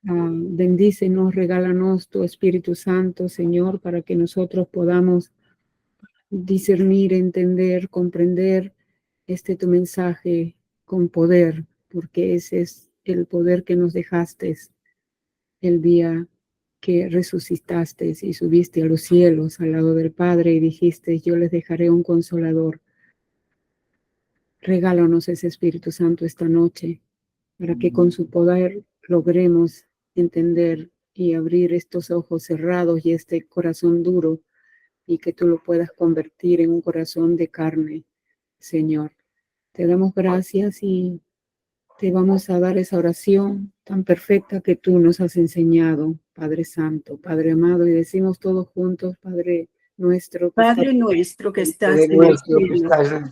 Bendícenos, regálanos tu Espíritu Santo, Señor, para que nosotros podamos discernir, entender, comprender tu mensaje con poder, porque ese es el poder que nos dejaste el día que resucitaste y subiste a los cielos al lado del Padre y dijiste, yo les dejaré un consolador. Regálanos ese Espíritu Santo esta noche, para que con su poder logremos entender y abrir estos ojos cerrados y este corazón duro, y que tú lo puedas convertir en un corazón de carne, Señor. Te damos gracias y te vamos a dar esa oración tan perfecta que tú nos has enseñado, Padre Santo, Padre amado, y decimos todos juntos, Padre nuestro que Padre nuestro que estás en el cielo, cielo,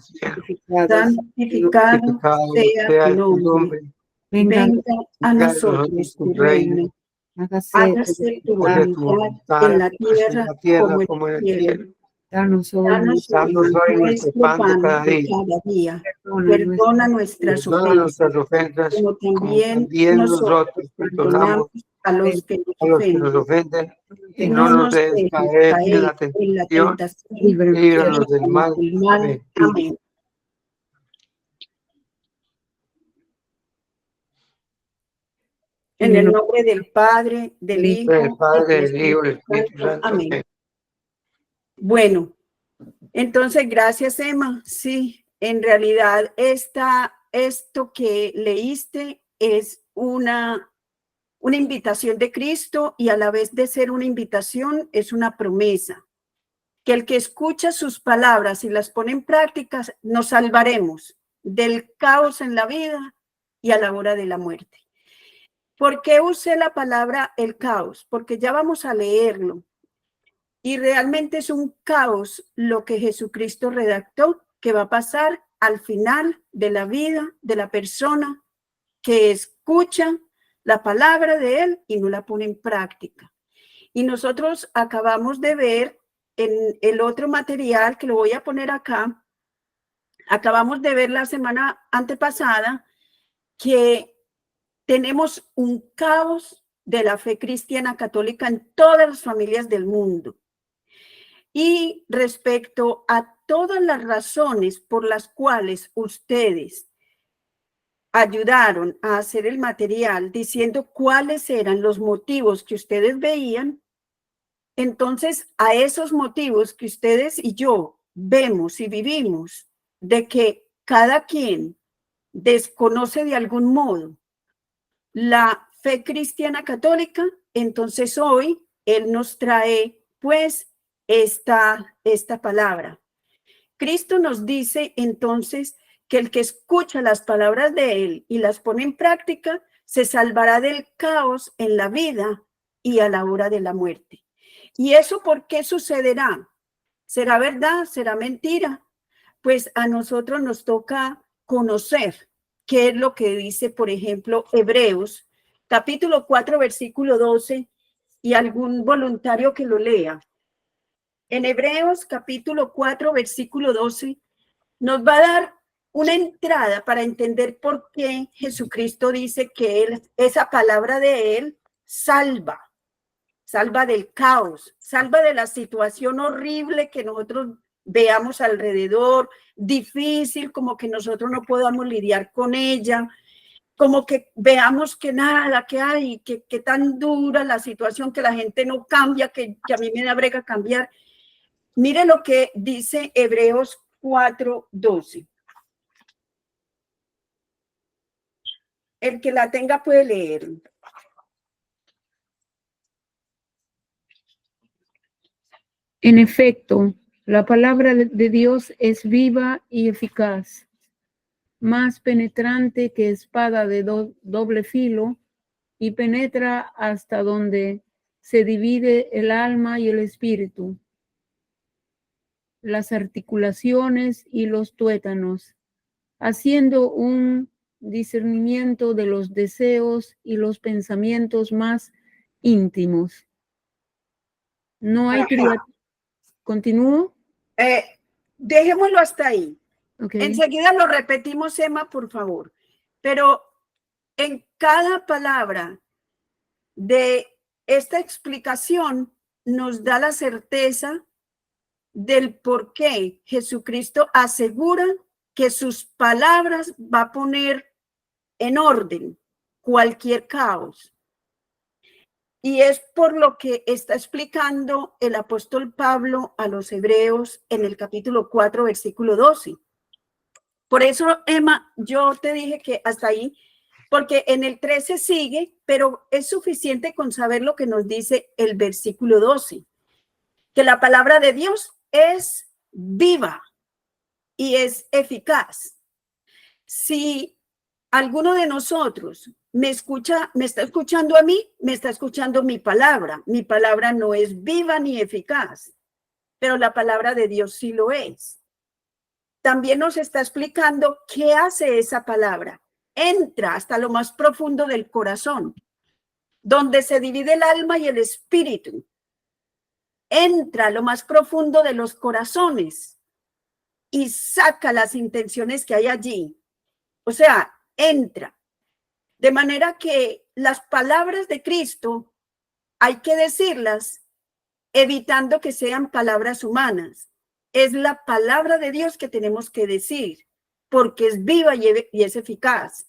santificado sea tu nombre. venga Venga a nosotros tu reino. Hágase tu voluntad en la tierra como en el cielo. Danos hoy nuestro pan de cada día. Perdona nuestras ofensas, como también nosotros perdonamos a los que nos ofenden. Y no nos dejes caer en la tentación, líbranos del mal. Amén. En el nombre del Padre, del Hijo, del Espíritu Santo. Amén. Bueno, entonces, gracias, Emma. Sí, en realidad esto que leíste es una invitación de Cristo, y a la vez de ser una invitación es una promesa, que el que escucha sus palabras y las pone en práctica, nos salvaremos del caos en la vida y a la hora de la muerte. ¿Por qué usé la palabra el caos? Porque ya vamos a leerlo. Y realmente es un caos lo que Jesucristo redactó, que va a pasar al final de la vida de la persona que escucha la palabra de Él y no la pone en práctica. Y nosotros acabamos de ver en el otro material, que lo voy a poner acá, acabamos de ver la semana antepasada que tenemos un caos de la fe cristiana católica en todas las familias del mundo. Y respecto a todas las razones por las cuales ustedes ayudaron a hacer el material diciendo cuáles eran los motivos que ustedes veían, entonces a esos motivos que ustedes y yo vemos y vivimos, de que cada quien desconoce de algún modo la fe cristiana católica, entonces hoy Él nos trae pues esta palabra. Cristo nos dice entonces que el que escucha las palabras de Él y las pone en práctica se salvará del caos en la vida y a la hora de la muerte. ¿Y eso por qué sucederá? ¿Será verdad? ¿Será mentira? Pues a nosotros nos toca conocer qué es lo que dice, por ejemplo, Hebreos, capítulo 4, versículo 12, y algún voluntario que lo lea. En Hebreos, capítulo 4, versículo 12, nos va a dar una entrada para entender por qué Jesucristo dice que esa palabra de Él salva del caos, salva de la situación horrible que nosotros veamos alrededor, difícil, como que nosotros no podamos lidiar con ella, como que veamos que nada, que hay, que tan dura la situación, que la gente no cambia, que a mí me da brega cambiar. Mire lo que dice Hebreos 4:12. El que la tenga puede leer. En efecto, la palabra de Dios es viva y eficaz, más penetrante que espada de doble filo, y penetra hasta donde se divide el alma y el espíritu, las articulaciones y los tuétanos, haciendo un discernimiento de los deseos y los pensamientos más íntimos. No hay criatura. ¿Continúo? Dejémoslo hasta ahí. Okay. Enseguida lo repetimos, Emma, por favor. Pero en cada palabra de esta explicación nos da la certeza del por qué Jesucristo asegura que sus palabras va a poner en orden cualquier caos. Y es por lo que está explicando el apóstol Pablo a los hebreos en el capítulo 4, versículo 12. Por eso, Emma, yo te dije que hasta ahí, porque en el 13 sigue, pero es suficiente con saber lo que nos dice el versículo 12, que la palabra de Dios es viva y es eficaz. Si alguno de nosotros me está escuchando a mí, me está escuchando mi palabra. Mi palabra no es viva ni eficaz, pero la palabra de Dios sí lo es. También nos está explicando qué hace esa palabra. Entra hasta lo más profundo del corazón, donde se divide el alma y el espíritu. Entra a lo más profundo de los corazones y saca las intenciones que hay allí. O sea, entra. De manera que las palabras de Cristo hay que decirlas evitando que sean palabras humanas. Es la palabra de Dios que tenemos que decir, porque es viva y es eficaz.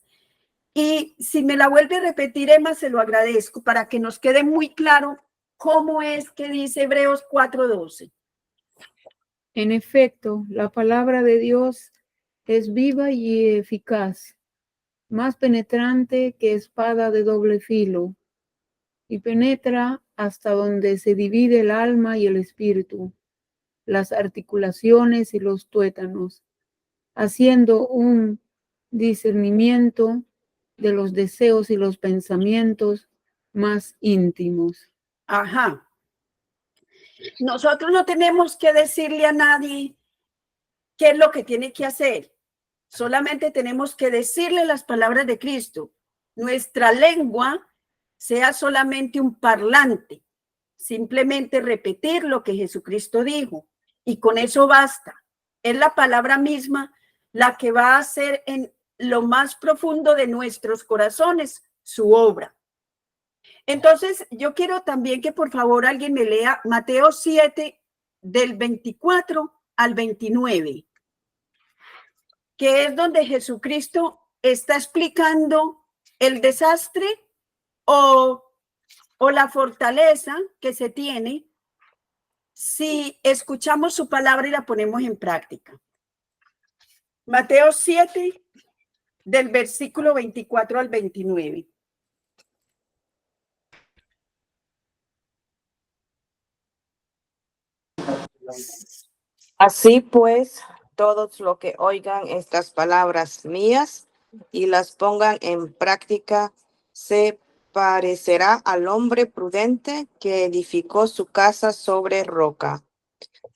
Y si me la vuelve a repetir, Emma, se lo agradezco para que nos quede muy claro cómo es que dice Hebreos 4:12. En efecto, la palabra de Dios es viva y eficaz, más penetrante que espada de doble filo, y penetra hasta donde se divide el alma y el espíritu, las articulaciones y los tuétanos, haciendo un discernimiento de los deseos y los pensamientos más íntimos. Ajá. Nosotros no tenemos que decirle a nadie qué es lo que tiene que hacer. Solamente tenemos que decirle las palabras de Cristo. Nuestra lengua sea solamente un parlante, simplemente repetir lo que Jesucristo dijo, y con eso basta. Es la palabra misma la que va a hacer en lo más profundo de nuestros corazones su obra. Entonces, yo quiero también que por favor alguien me lea Mateo 7, del 24 al 29, que es donde Jesucristo está explicando el desastre o la fortaleza que se tiene si escuchamos su palabra y la ponemos en práctica. Mateo 7, del versículo 24 al 29. Así pues, todos los que oigan estas palabras mías y las pongan en práctica, se parecerá al hombre prudente que edificó su casa sobre roca.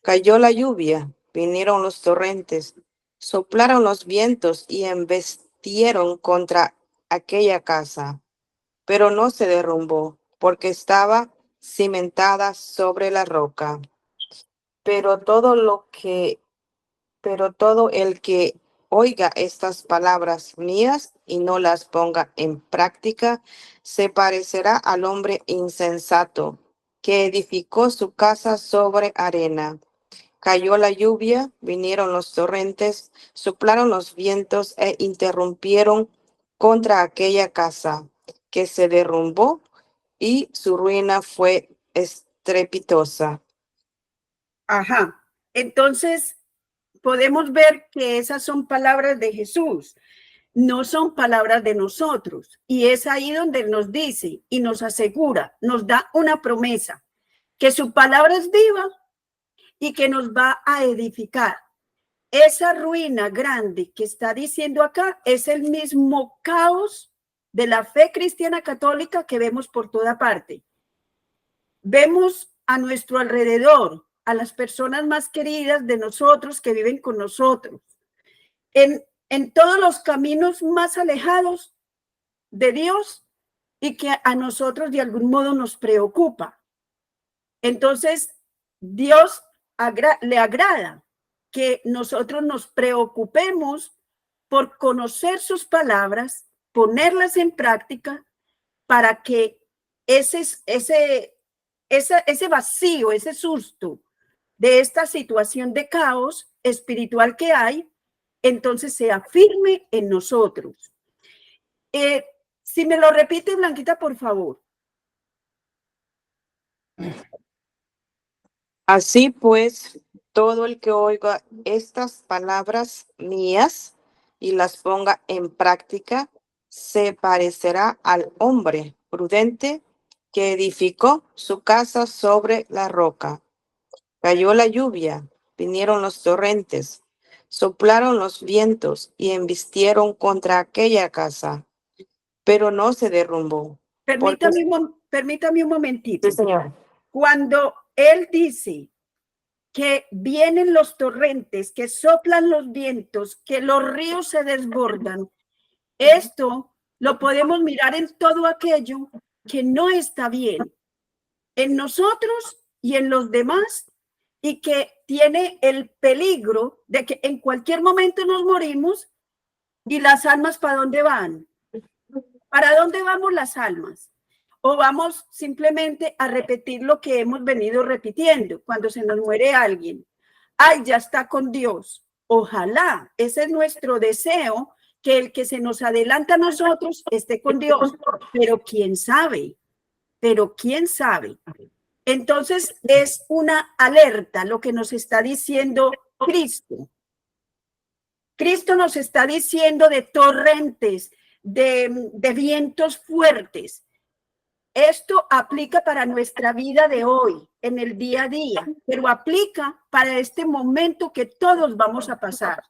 Cayó la lluvia, vinieron los torrentes, soplaron los vientos y embestieron contra aquella casa, pero no se derrumbó, porque estaba cimentada sobre la roca. Pero todo el que oiga estas palabras mías y no las ponga en práctica, se parecerá al hombre insensato que edificó su casa sobre arena. Cayó la lluvia, vinieron los torrentes, soplaron los vientos e interrumpieron contra aquella casa, que se derrumbó y su ruina fue estrepitosa. Ajá. Entonces, podemos ver que esas son palabras de Jesús, no son palabras de nosotros. Y es ahí donde nos dice y nos asegura, nos da una promesa, que su palabra es viva y que nos va a edificar. Esa ruina grande que está diciendo acá es el mismo caos de la fe cristiana católica que vemos por toda parte. Vemos a nuestro alrededor a las personas más queridas de nosotros que viven con nosotros, en todos los caminos más alejados de Dios y que a nosotros de algún modo nos preocupa. Entonces, Dios le agrada que nosotros nos preocupemos por conocer sus palabras, ponerlas en práctica para que ese vacío, ese susto de esta situación de caos espiritual que hay, entonces sea firme en nosotros. Si me lo repite, Blanquita, por favor. Así pues, todo el que oiga estas palabras mías y las ponga en práctica, se parecerá al hombre prudente que edificó su casa sobre la roca. Cayó la lluvia, vinieron los torrentes, soplaron los vientos y embistieron contra aquella casa, pero no se derrumbó. Permítame un momentito. Sí, señor. Cuando él dice que vienen los torrentes, que soplan los vientos, que los ríos se desbordan, esto lo podemos mirar en todo aquello que no está bien, en nosotros y en los demás, y que tiene el peligro de que en cualquier momento nos morimos. ¿Y las almas para dónde van? ¿Para dónde vamos las almas? ¿O vamos simplemente a repetir lo que hemos venido repitiendo cuando se nos muere alguien? Ay, ya está con Dios. Ojalá, ese es nuestro deseo, que el que se nos adelanta a nosotros esté con Dios. Pero quién sabe, Entonces es una alerta lo que nos está diciendo Cristo. Cristo nos está diciendo de torrentes, de vientos fuertes. Esto aplica para nuestra vida de hoy, en el día a día, pero aplica para este momento que todos vamos a pasar,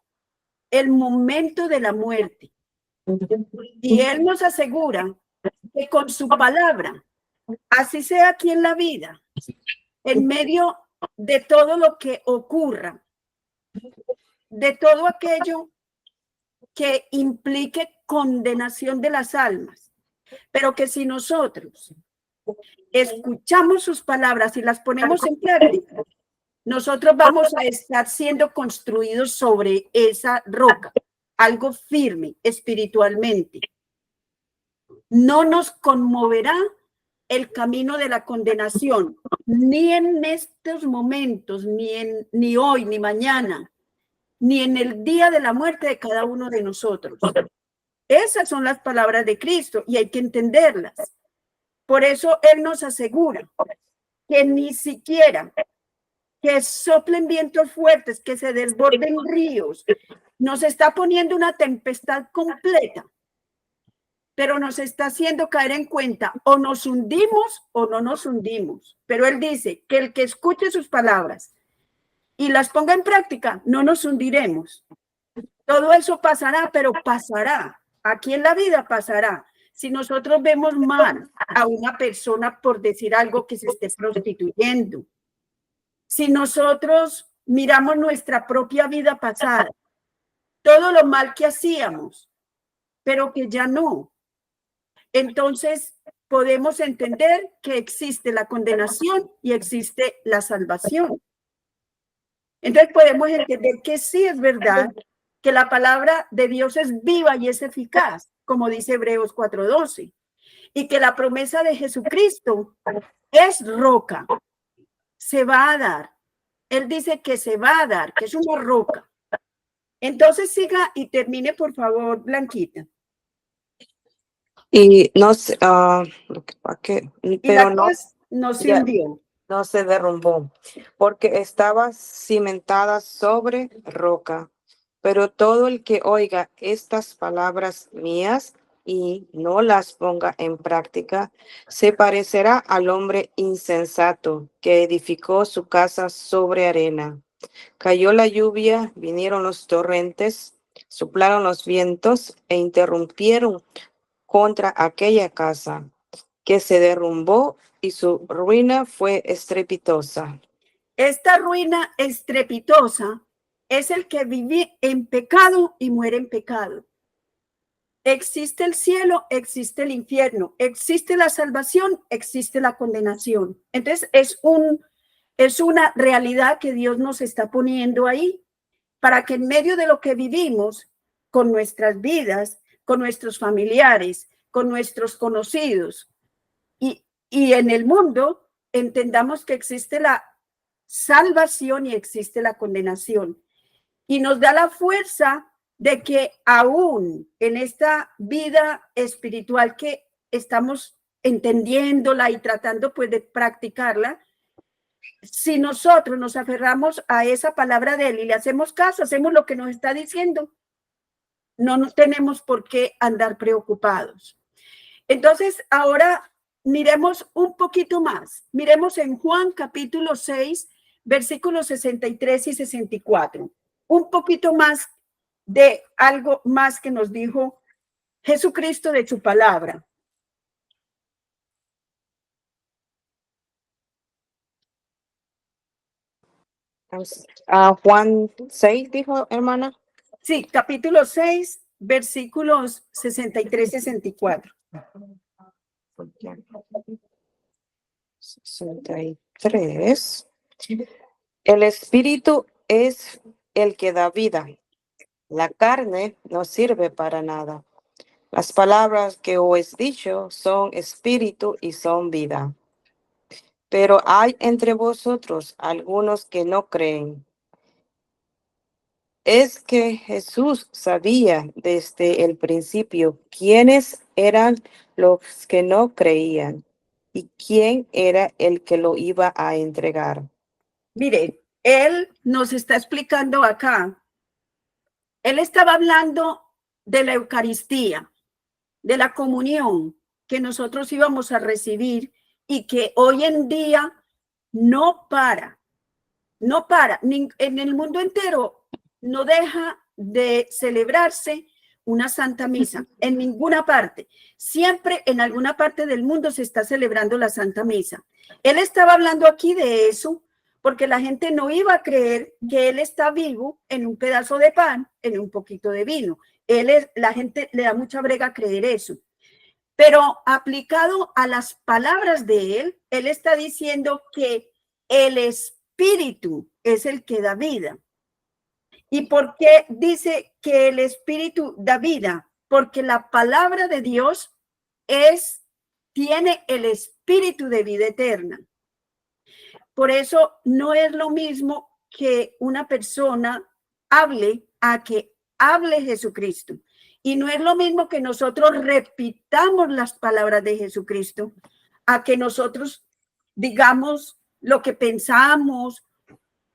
el momento de la muerte. Y Él nos asegura que con su palabra, así sea aquí en la vida, en medio de todo lo que ocurra, de todo aquello que implique condenación de las almas, pero que si nosotros escuchamos sus palabras y las ponemos en práctica, nosotros vamos a estar siendo construidos sobre esa roca, algo firme espiritualmente. No nos conmoverá el camino de la condenación, ni en estos momentos, ni hoy, ni mañana, ni en el día de la muerte de cada uno de nosotros. Esas son las palabras de Cristo y hay que entenderlas. Por eso Él nos asegura que ni siquiera que soplen vientos fuertes, que se desborden ríos, nos está poniendo una tempestad completa, pero nos está haciendo caer en cuenta, o nos hundimos o no nos hundimos. Pero Él dice que el que escuche sus palabras y las ponga en práctica, no nos hundiremos. Todo eso pasará, pero pasará. Aquí en la vida pasará. Si nosotros vemos mal a una persona por decir algo que se esté prostituyendo, si nosotros miramos nuestra propia vida pasada, todo lo mal que hacíamos, pero que ya no, entonces podemos entender que existe la condenación y existe la salvación. Entonces podemos entender que sí es verdad que la palabra de Dios es viva y es eficaz, como dice Hebreos 4:12, y que la promesa de Jesucristo es roca, se va a dar. Él dice que se va a dar, que es una roca. Entonces siga y termine, por favor, Blanquita. Y no sé, pero no se hundió. No se derrumbó, porque estaba cimentada sobre roca. Pero todo el que oiga estas palabras mías y no las ponga en práctica, se parecerá al hombre insensato que edificó su casa sobre arena. Cayó la lluvia, vinieron los torrentes, soplaron los vientos e interrumpieron contra aquella casa, que se derrumbó y su ruina fue estrepitosa. Esta ruina estrepitosa es el que vive en pecado y muere en pecado. Existe el cielo, existe el infierno, existe la salvación, existe la condenación. Entonces es una realidad que Dios nos está poniendo ahí para que en medio de lo que vivimos con nuestras vidas, con nuestros familiares, con nuestros conocidos, y y en el mundo entendamos que existe la salvación y existe la condenación. Y nos da la fuerza de que aún en esta vida espiritual que estamos entendiéndola y tratando pues de practicarla, si nosotros nos aferramos a esa palabra de él y le hacemos caso, hacemos lo que nos está diciendo, no tenemos por qué andar preocupados. Entonces, ahora miremos un poquito más. Miremos en Juan capítulo 6, versículos 63 y 64. Un poquito más de algo más que nos dijo Jesucristo de su palabra. Juan 6, dijo hermana. Sí, capítulo 6, versículos 63 y 64. 63. El espíritu es el que da vida. La carne no sirve para nada. Las palabras que os he dicho son espíritu y son vida. Pero hay entre vosotros algunos que no creen. Es que Jesús sabía desde el principio quiénes eran los que no creían y quién era el que lo iba a entregar. Mire, él nos está explicando acá. Él estaba hablando de la Eucaristía, de la comunión que nosotros íbamos a recibir y que hoy en día no para, en el mundo entero no deja de celebrarse una Santa Misa, en ninguna parte. Siempre en alguna parte del mundo se está celebrando la Santa Misa. Él estaba hablando aquí de eso porque la gente no iba a creer que él está vivo en un pedazo de pan, en un poquito de vino. La gente le da mucha brega creer eso. Pero aplicado a las palabras de él, él está diciendo que el Espíritu es el que da vida. ¿Y por qué dice que el Espíritu da vida? Porque la palabra de Dios tiene el Espíritu de vida eterna. Por eso no es lo mismo que una persona hable a que hable Jesucristo. Y no es lo mismo que nosotros repitamos las palabras de Jesucristo a que nosotros digamos lo que pensamos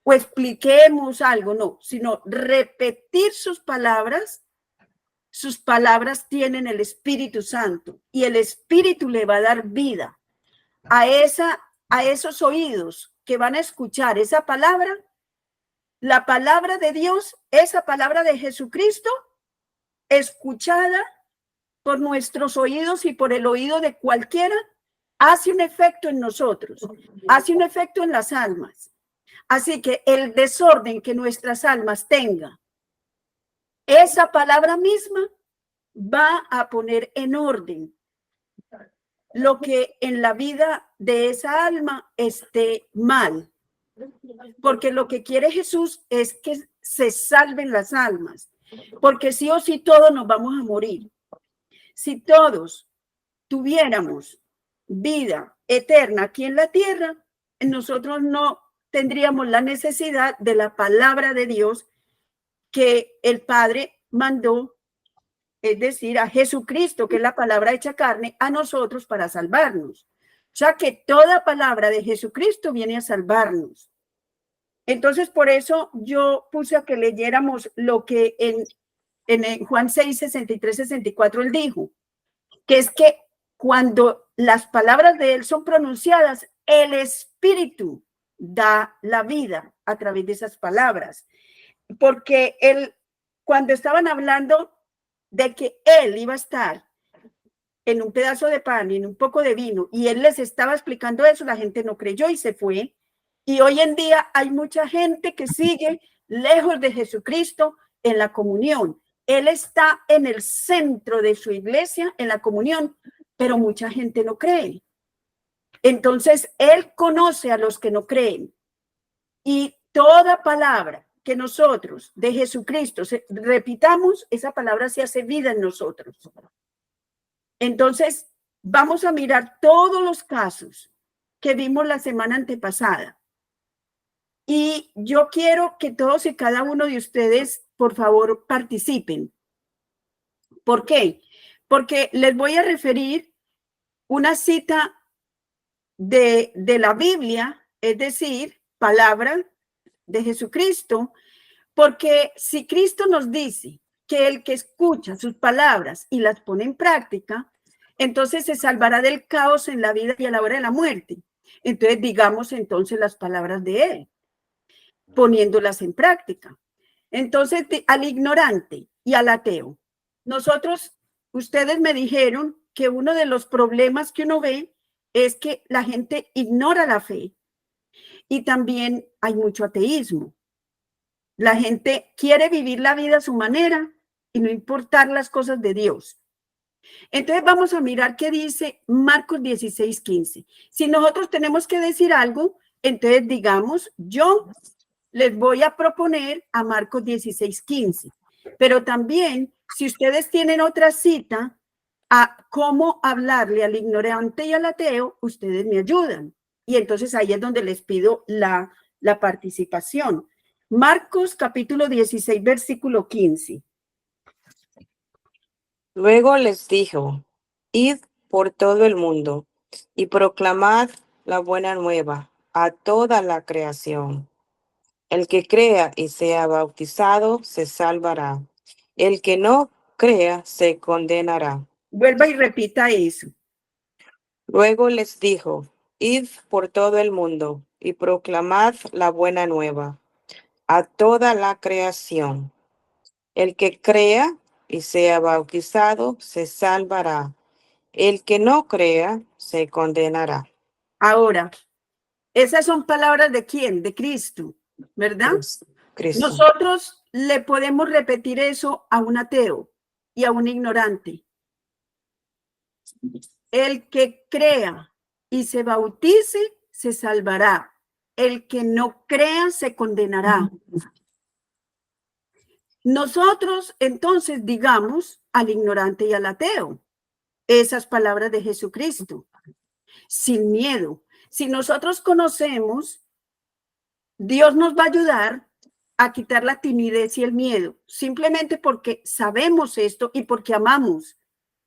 o expliquemos algo, no, sino repetir sus palabras tienen el Espíritu Santo y el Espíritu le va a dar vida a esos oídos que van a escuchar esa palabra, la palabra de Dios, esa palabra de Jesucristo, escuchada por nuestros oídos y por el oído de cualquiera, hace un efecto en nosotros, hace un efecto en las almas. Así que el desorden que nuestras almas tengan, esa palabra misma va a poner en orden lo que en la vida de esa alma esté mal. Porque lo que quiere Jesús es que se salven las almas. Porque sí o sí todos nos vamos a morir. Si todos tuviéramos vida eterna aquí en la tierra, nosotros no tendríamos la necesidad de la palabra de Dios que el Padre mandó, es decir, a Jesucristo, que es la palabra hecha carne, a nosotros para salvarnos. O sea que toda palabra de Jesucristo viene a salvarnos. Entonces, por eso yo puse a que leyéramos lo que en Juan 6, 63, 64 él dijo, que es que cuando las palabras de él son pronunciadas, el Espíritu da la vida a través de esas palabras. Porque él, cuando estaban hablando de que él iba a estar en un pedazo de pan y en un poco de vino, y él les estaba explicando eso, la gente no creyó y se fue. Y hoy en día hay mucha gente que sigue lejos de Jesucristo en la comunión. Él está en el centro de su iglesia, en la comunión, pero mucha gente no cree. Entonces, él conoce a los que no creen. Y toda palabra que nosotros de Jesucristo repitamos, esa palabra se hace vida en nosotros. Entonces, vamos a mirar todos los casos que vimos la semana antepasada. Y yo quiero que todos y cada uno de ustedes, por favor, participen. ¿Por qué? Porque les voy a referir una cita de la Biblia, es decir, palabra de Jesucristo, porque si Cristo nos dice que el que escucha sus palabras y las pone en práctica, entonces se salvará del caos en la vida y a la hora de la muerte. Entonces digamos entonces las palabras de él, poniéndolas en práctica. Entonces, al ignorante y al ateo, ustedes me dijeron que uno de los problemas que uno ve es que la gente ignora la fe y también hay mucho ateísmo. La gente quiere vivir la vida a su manera y no importar las cosas de Dios. Entonces vamos a mirar qué dice Marcos 16:15. Si nosotros tenemos que decir algo, entonces digamos, yo les voy a proponer a Marcos 16:15. Pero también, si ustedes tienen otra cita a cómo hablarle al ignorante y al ateo, ustedes me ayudan. Y entonces ahí es donde les pido la participación. Marcos capítulo 16, versículo 15. Luego les dijo, id por todo el mundo y proclamad la buena nueva a toda la creación. El que crea y sea bautizado se salvará. El que no crea se condenará. Vuelva y repita eso. Luego les dijo, id por todo el mundo y proclamad la buena nueva a toda la creación. El que crea y sea bautizado se salvará. El que no crea se condenará. Ahora, esas son palabras de quién? De Cristo, ¿verdad? Cristo. Nosotros le podemos repetir eso a un ateo y a un ignorante. El que crea y se bautice se salvará. El que no crea se condenará. Nosotros entonces digamos al ignorante y al ateo esas palabras de Jesucristo, sin miedo. Si nosotros conocemos, Dios nos va a ayudar a quitar la timidez y el miedo, simplemente porque sabemos esto y porque amamos.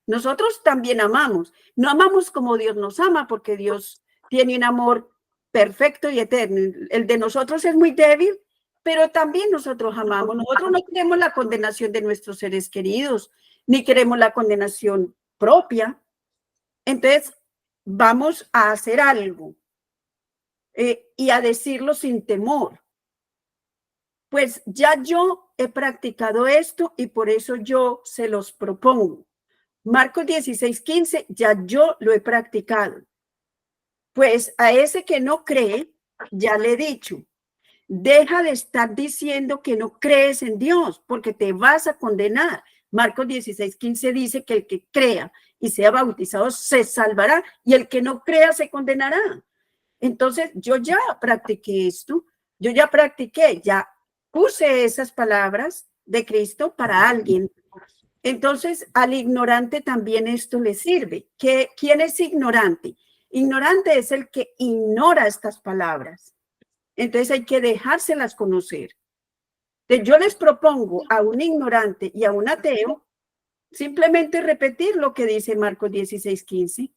Nosotros también amamos. No amamos como Dios nos ama, porque Dios tiene un amor perfecto y eterno. El de nosotros es muy débil, pero también nosotros amamos. Nosotros no queremos la condenación de nuestros seres queridos, ni queremos la condenación propia. Entonces, vamos a hacer algo y a decirlo sin temor. Pues ya yo he practicado esto y por eso yo se los propongo. Marcos 16:15, ya yo lo he practicado. Pues a ese que no cree, ya le he dicho, deja de estar diciendo que no crees en Dios, porque te vas a condenar. Marcos 16:15 dice que el que crea y sea bautizado se salvará y el que no crea se condenará. Entonces yo ya practiqué esto, yo ya practiqué, ya puse esas palabras de Cristo para alguien. Entonces, al ignorante también esto le sirve. ¿Quién es ignorante? Ignorante es el que ignora estas palabras. Entonces hay que dejárselas conocer. Entonces, yo les propongo a un ignorante y a un ateo simplemente repetir lo que dice Marcos 16:15.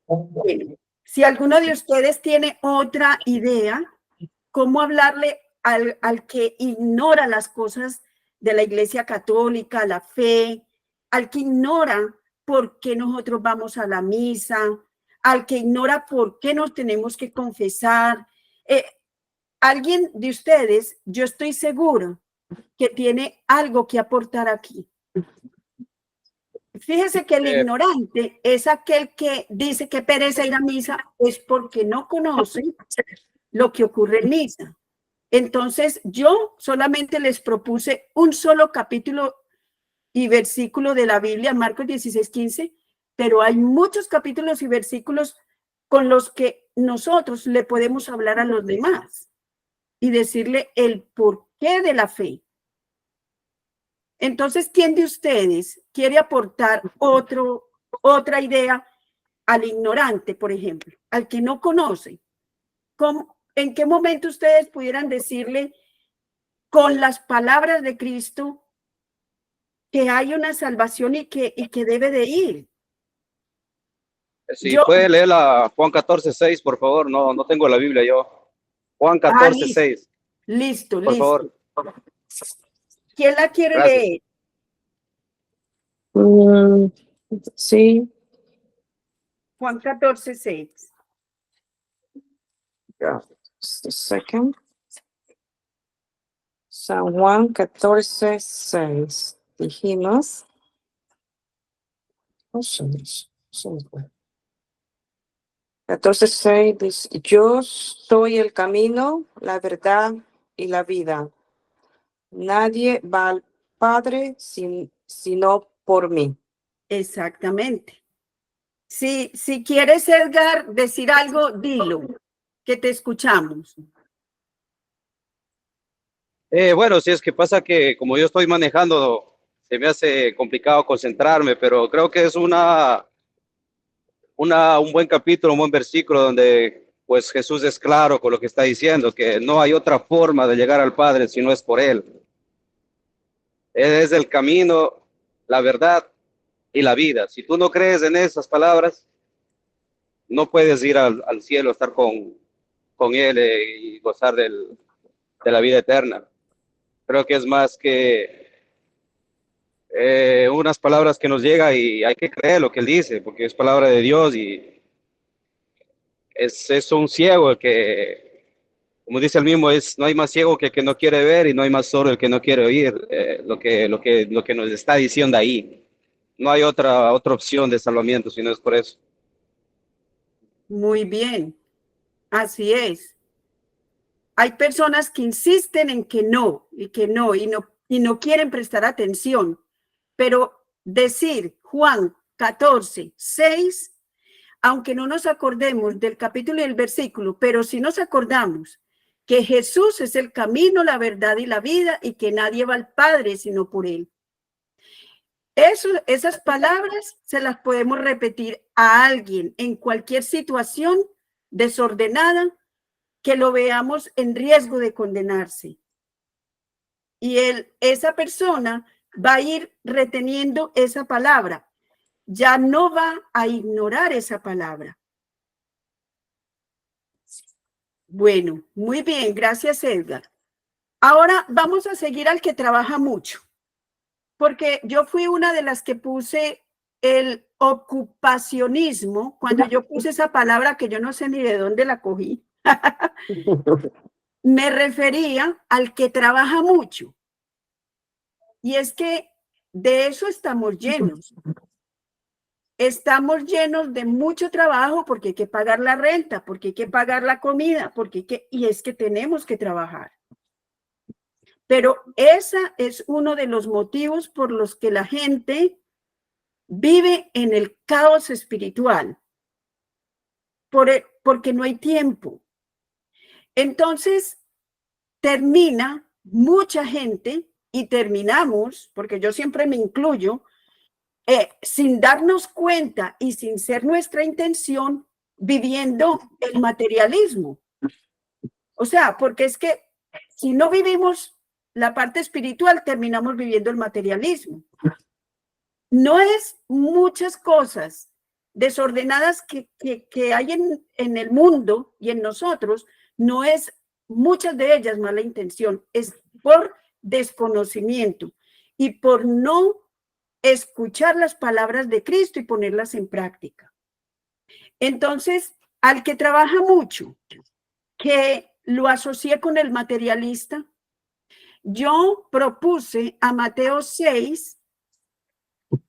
Bueno, si alguno de ustedes tiene otra idea, cómo hablarle al que ignora las cosas de la Iglesia Católica, la fe, al que ignora por qué nosotros vamos a la misa, al que ignora por qué nos tenemos que confesar. Alguien de ustedes, yo estoy seguro que tiene algo que aportar aquí. Fíjese que el ignorante es aquel que dice que pereza ir a misa, es porque no conoce lo que ocurre en misa. Entonces, yo solamente les propuse un solo capítulo y versículo de la Biblia, Marcos 16:15, pero hay muchos capítulos y versículos con los que nosotros le podemos hablar a los demás y decirle el porqué de la fe. Entonces, ¿quién de ustedes quiere aportar otra idea al ignorante, por ejemplo, al que no conoce? ¿En qué momento ustedes pudieran decirle con las palabras de Cristo que hay una salvación y que debe de ir? Si puede leer la Juan 14:6, por favor. No tengo la Biblia yo. Juan 14:6. Listo. Por favor. ¿Quién la quiere Gracias. leer? Sí. Juan 14:6. Just a second. San Juan 14:6. Dijimos. 14:6 dice, yo soy el camino, la verdad y la vida. Nadie va al Padre sino por mí. Exactamente. Si quieres, Edgar, decir algo, dilo, que te escuchamos. Bueno, si es que pasa que como yo estoy manejando, se me hace complicado concentrarme, pero creo que es un buen capítulo, un buen versículo donde pues Jesús es claro con lo que está diciendo, que no hay otra forma de llegar al Padre si no es por Él. Él es el camino, la verdad y la vida. Si tú no crees en esas palabras, no puedes ir al cielo, estar con Él y gozar de la vida eterna. Creo que es más que unas palabras que nos llega y hay que creer lo que Él dice, porque es palabra de Dios y es un ciego el que, como dice el mismo, no hay más ciego que el que no quiere ver y no hay más sordo el que no quiere oír lo que nos está diciendo ahí. No hay otra opción de salvamiento si no es por eso. Muy bien, así es. Hay personas que insisten en que no, y no quieren prestar atención. Pero decir Juan 14:6, aunque no nos acordemos del capítulo y el versículo, pero sí nos acordamos que Jesús es el camino, la verdad y la vida, y que nadie va al Padre sino por Él. Esas palabras se las podemos repetir a alguien en cualquier situación desordenada que lo veamos en riesgo de condenarse. Y esa persona va a ir reteniendo esa palabra. Ya no va a ignorar esa palabra. Bueno, muy bien, gracias, Edgar. Ahora vamos a seguir al que trabaja mucho, porque yo fui una de las que puse el ocupacionismo, cuando yo puse esa palabra que yo no sé ni de dónde la cogí, me refería al que trabaja mucho. Y es que de eso estamos llenos. Estamos llenos de mucho trabajo porque hay que pagar la renta, porque hay que pagar la comida, y es que tenemos que trabajar. Pero ese es uno de los motivos por los que la gente vive en el caos espiritual, porque no hay tiempo. Entonces, termina mucha gente y terminamos, porque yo siempre me incluyo, sin darnos cuenta y sin ser nuestra intención, viviendo el materialismo. O sea, porque es que si no vivimos la parte espiritual, terminamos viviendo el materialismo. No es muchas cosas desordenadas que hay en el mundo y en nosotros, no es muchas de ellas mala intención, es por desconocimiento y por no escuchar las palabras de Cristo y ponerlas en práctica. Entonces, al que trabaja mucho, que lo asocié con el materialista, yo propuse a Mateo 6,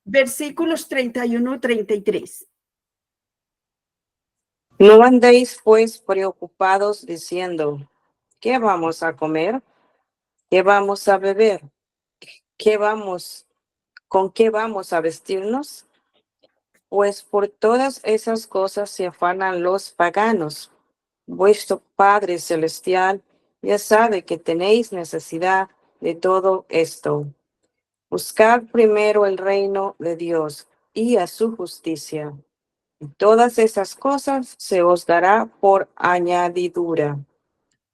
versículos 31-33. No andéis pues preocupados diciendo, ¿qué vamos a comer? ¿Qué vamos a beber? ¿Con qué vamos a vestirnos? Pues por todas esas cosas se afanan los paganos. Vuestro Padre Celestial ya sabe que tenéis necesidad de todo esto. Buscad primero el reino de Dios y a su justicia. Y todas esas cosas se os dará por añadidura.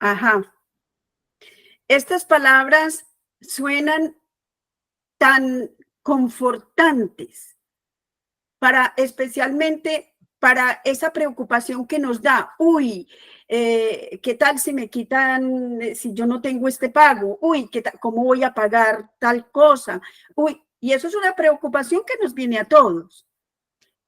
Ajá. Estas palabras suenan tan confortantes especialmente para esa preocupación que nos da. Uy, ¿qué tal si me quitan, si yo no tengo este pago? Uy, ¿cómo voy a pagar tal cosa? Uy, y eso es una preocupación que nos viene a todos.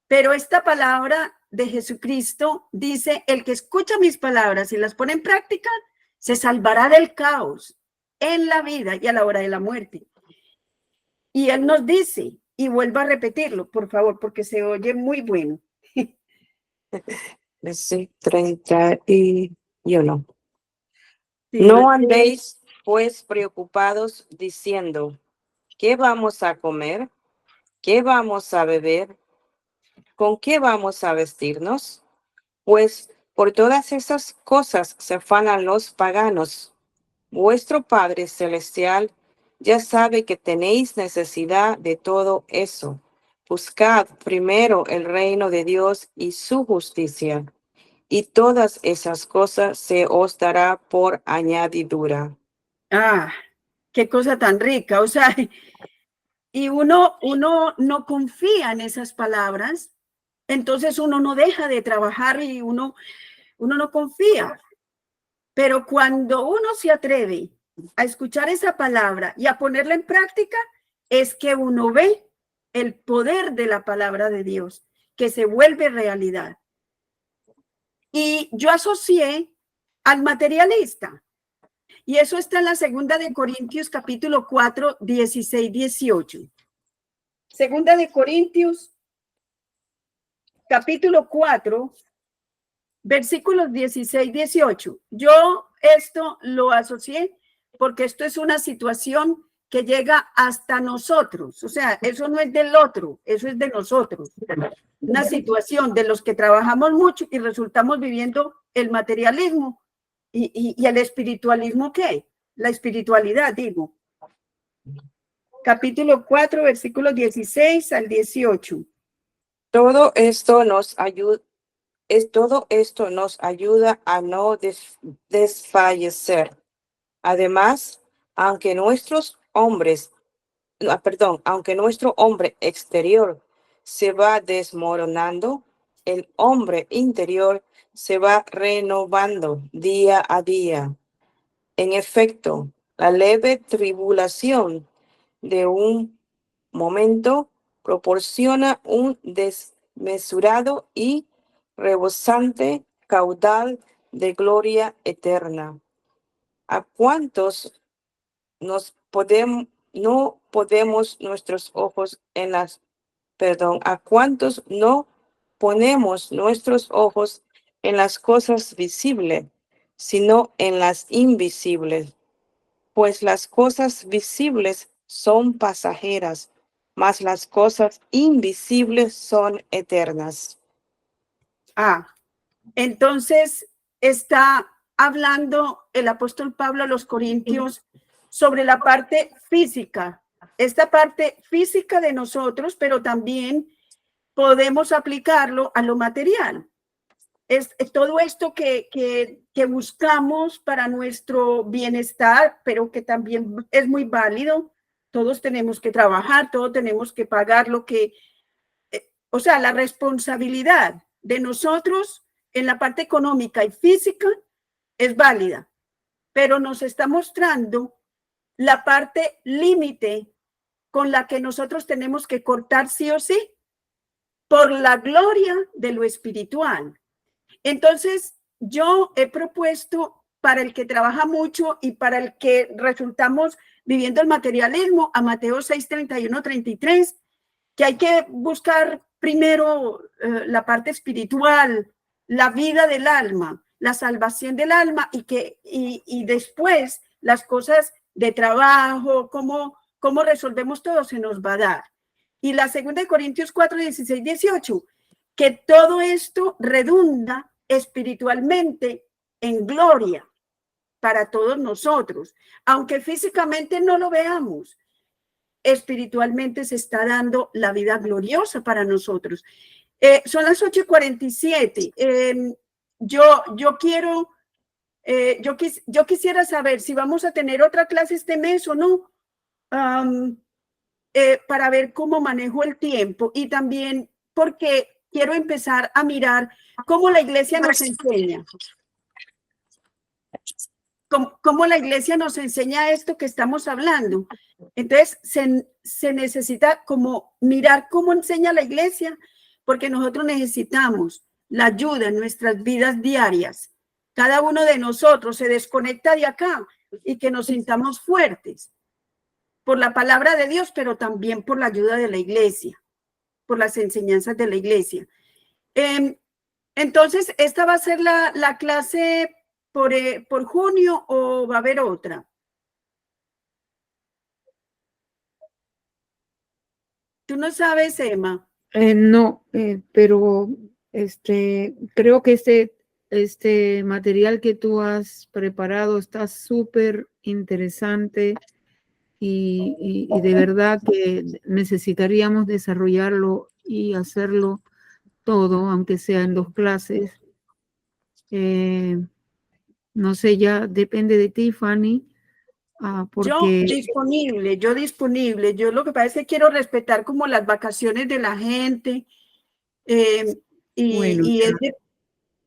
Pero esta palabra de Jesucristo dice, el que escucha mis palabras y las pone en práctica, se salvará del caos en la vida y a la hora de la muerte. Y él nos dice, y vuelvo a repetirlo, por favor, porque se oye muy bueno. Sí, 31. Sí, No andéis, pues, preocupados diciendo, ¿qué vamos a comer? ¿Qué vamos a beber? ¿Con qué vamos a vestirnos? Pues por todas esas cosas se afanan los paganos. Vuestro Padre Celestial ya sabe que tenéis necesidad de todo eso. Buscad primero el reino de Dios y su justicia, y todas esas cosas se os dará por añadidura. Ah, qué cosa tan rica. O sea, y uno no confía en esas palabras, entonces uno no deja de trabajar y uno no confía. Pero cuando uno se atreve a escuchar esa palabra y a ponerla en práctica, es que uno ve el poder de la palabra de Dios, que se vuelve realidad. Y yo asocié al materialista. Y eso está en la segunda de Corintios, capítulo 4, 16, 18. Segunda de Corintios, capítulo 4, versículos 16, 18. Yo esto lo asocié porque esto es una situación que llega hasta nosotros. O sea, eso no es del otro, eso es de nosotros. Una situación de los que trabajamos mucho y resultamos viviendo el materialismo y el espiritualismo, ¿qué? La espiritualidad, digo. Capítulo 4, versículos 16 al 18. Todo esto nos ayuda. Todo esto nos ayuda a no desfallecer. Además, aunque aunque nuestro hombre exterior se va desmoronando, el hombre interior se va renovando día a día. En efecto, la leve tribulación de un momento proporciona un desmesurado y rebosante caudal de gloria eterna. ¿A cuántos no podemos nuestros ojos en las, a cuántos no ponemos nuestros ojos en las cosas visibles, sino en las invisibles? Pues las cosas visibles son pasajeras, mas las cosas invisibles son eternas. Entonces está hablando el apóstol Pablo a los Corintios sobre la parte física, esta parte física de nosotros, pero también podemos aplicarlo a lo material. Es todo esto que buscamos para nuestro bienestar, pero que también es muy válido. Todos tenemos que trabajar, todos tenemos que pagar lo que, o sea, la responsabilidad de nosotros en la parte económica y física es válida, pero nos está mostrando la parte límite con la que nosotros tenemos que cortar sí o sí por la gloria de lo espiritual. Entonces, yo he propuesto para el que trabaja mucho y para el que resultamos viviendo el materialismo a Mateo 6, 31, 33, que hay que buscar primero la parte espiritual, la vida del alma, la salvación del alma y después las cosas de trabajo, cómo resolvemos todo se nos va a dar. Y la segunda de Corintios 4, 16, 18, que todo esto redunda espiritualmente en gloria para todos nosotros, aunque físicamente no lo veamos. espiritualmente se está dando la vida gloriosa para nosotros. Son las 8:47. Yo quiero, yo quisiera saber si vamos a tener otra clase este mes o no, para ver cómo manejo el tiempo y también porque quiero empezar a mirar cómo la iglesia nos enseña. Cómo la iglesia nos enseña esto que estamos hablando. Entonces, se necesita como mirar cómo enseña la iglesia, porque nosotros necesitamos la ayuda en nuestras vidas diarias. Cada uno de nosotros se desconecta de acá y que nos sintamos fuertes por la palabra de Dios, pero también por la ayuda de la iglesia, por las enseñanzas de la iglesia. Entonces, ¿esta va a ser la clase por junio o va a haber otra? ¿Tú no sabes, Emma? No, pero creo que este material que tú has preparado está súper interesante y de verdad que necesitaríamos desarrollarlo y hacerlo todo, aunque sea en 2 clases. No sé, ya depende de ti, Fanny, porque... Yo disponible. Yo lo que pasa es que quiero respetar como las vacaciones de la gente Bueno, y es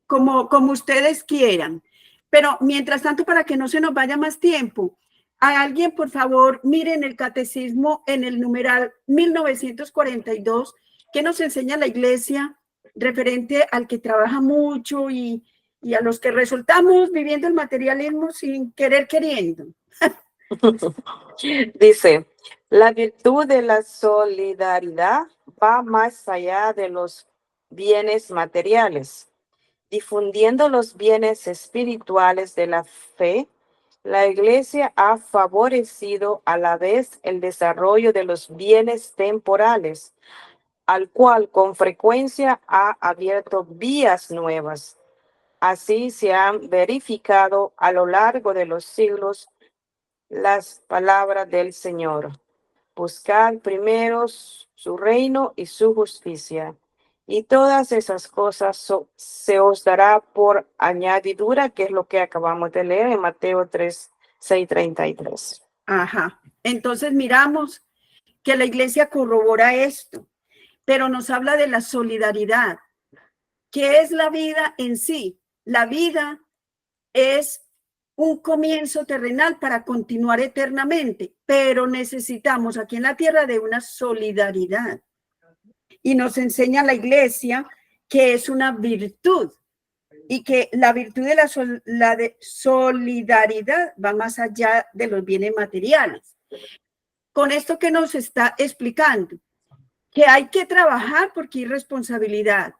como ustedes quieran. Pero mientras tanto, para que no se nos vaya más tiempo, a alguien, por favor, miren el catecismo en el numeral 1942, que nos enseña la iglesia referente al que trabaja mucho y a los que resultamos viviendo el materialismo sin querer queriendo. Dice, la virtud de la solidaridad va más allá de los bienes materiales. Difundiendo los bienes espirituales de la fe, la Iglesia ha favorecido a la vez el desarrollo de los bienes temporales, al cual con frecuencia ha abierto vías nuevas. Así se han verificado a lo largo de los siglos las palabras del Señor. Buscad primero su reino y su justicia, y todas esas cosas se os dará por añadidura, que es lo que acabamos de leer en Mateo 3:6-33. Ajá. Entonces miramos que la iglesia corrobora esto, pero nos habla de la solidaridad. ¿Qué es la vida en sí? La vida es un comienzo terrenal para continuar eternamente, pero necesitamos aquí en la tierra de una solidaridad. Y nos enseña la iglesia que es una virtud y que la virtud de la solidaridad va más allá de los bienes materiales. Con esto que nos está explicando, que hay que trabajar porque hay responsabilidad,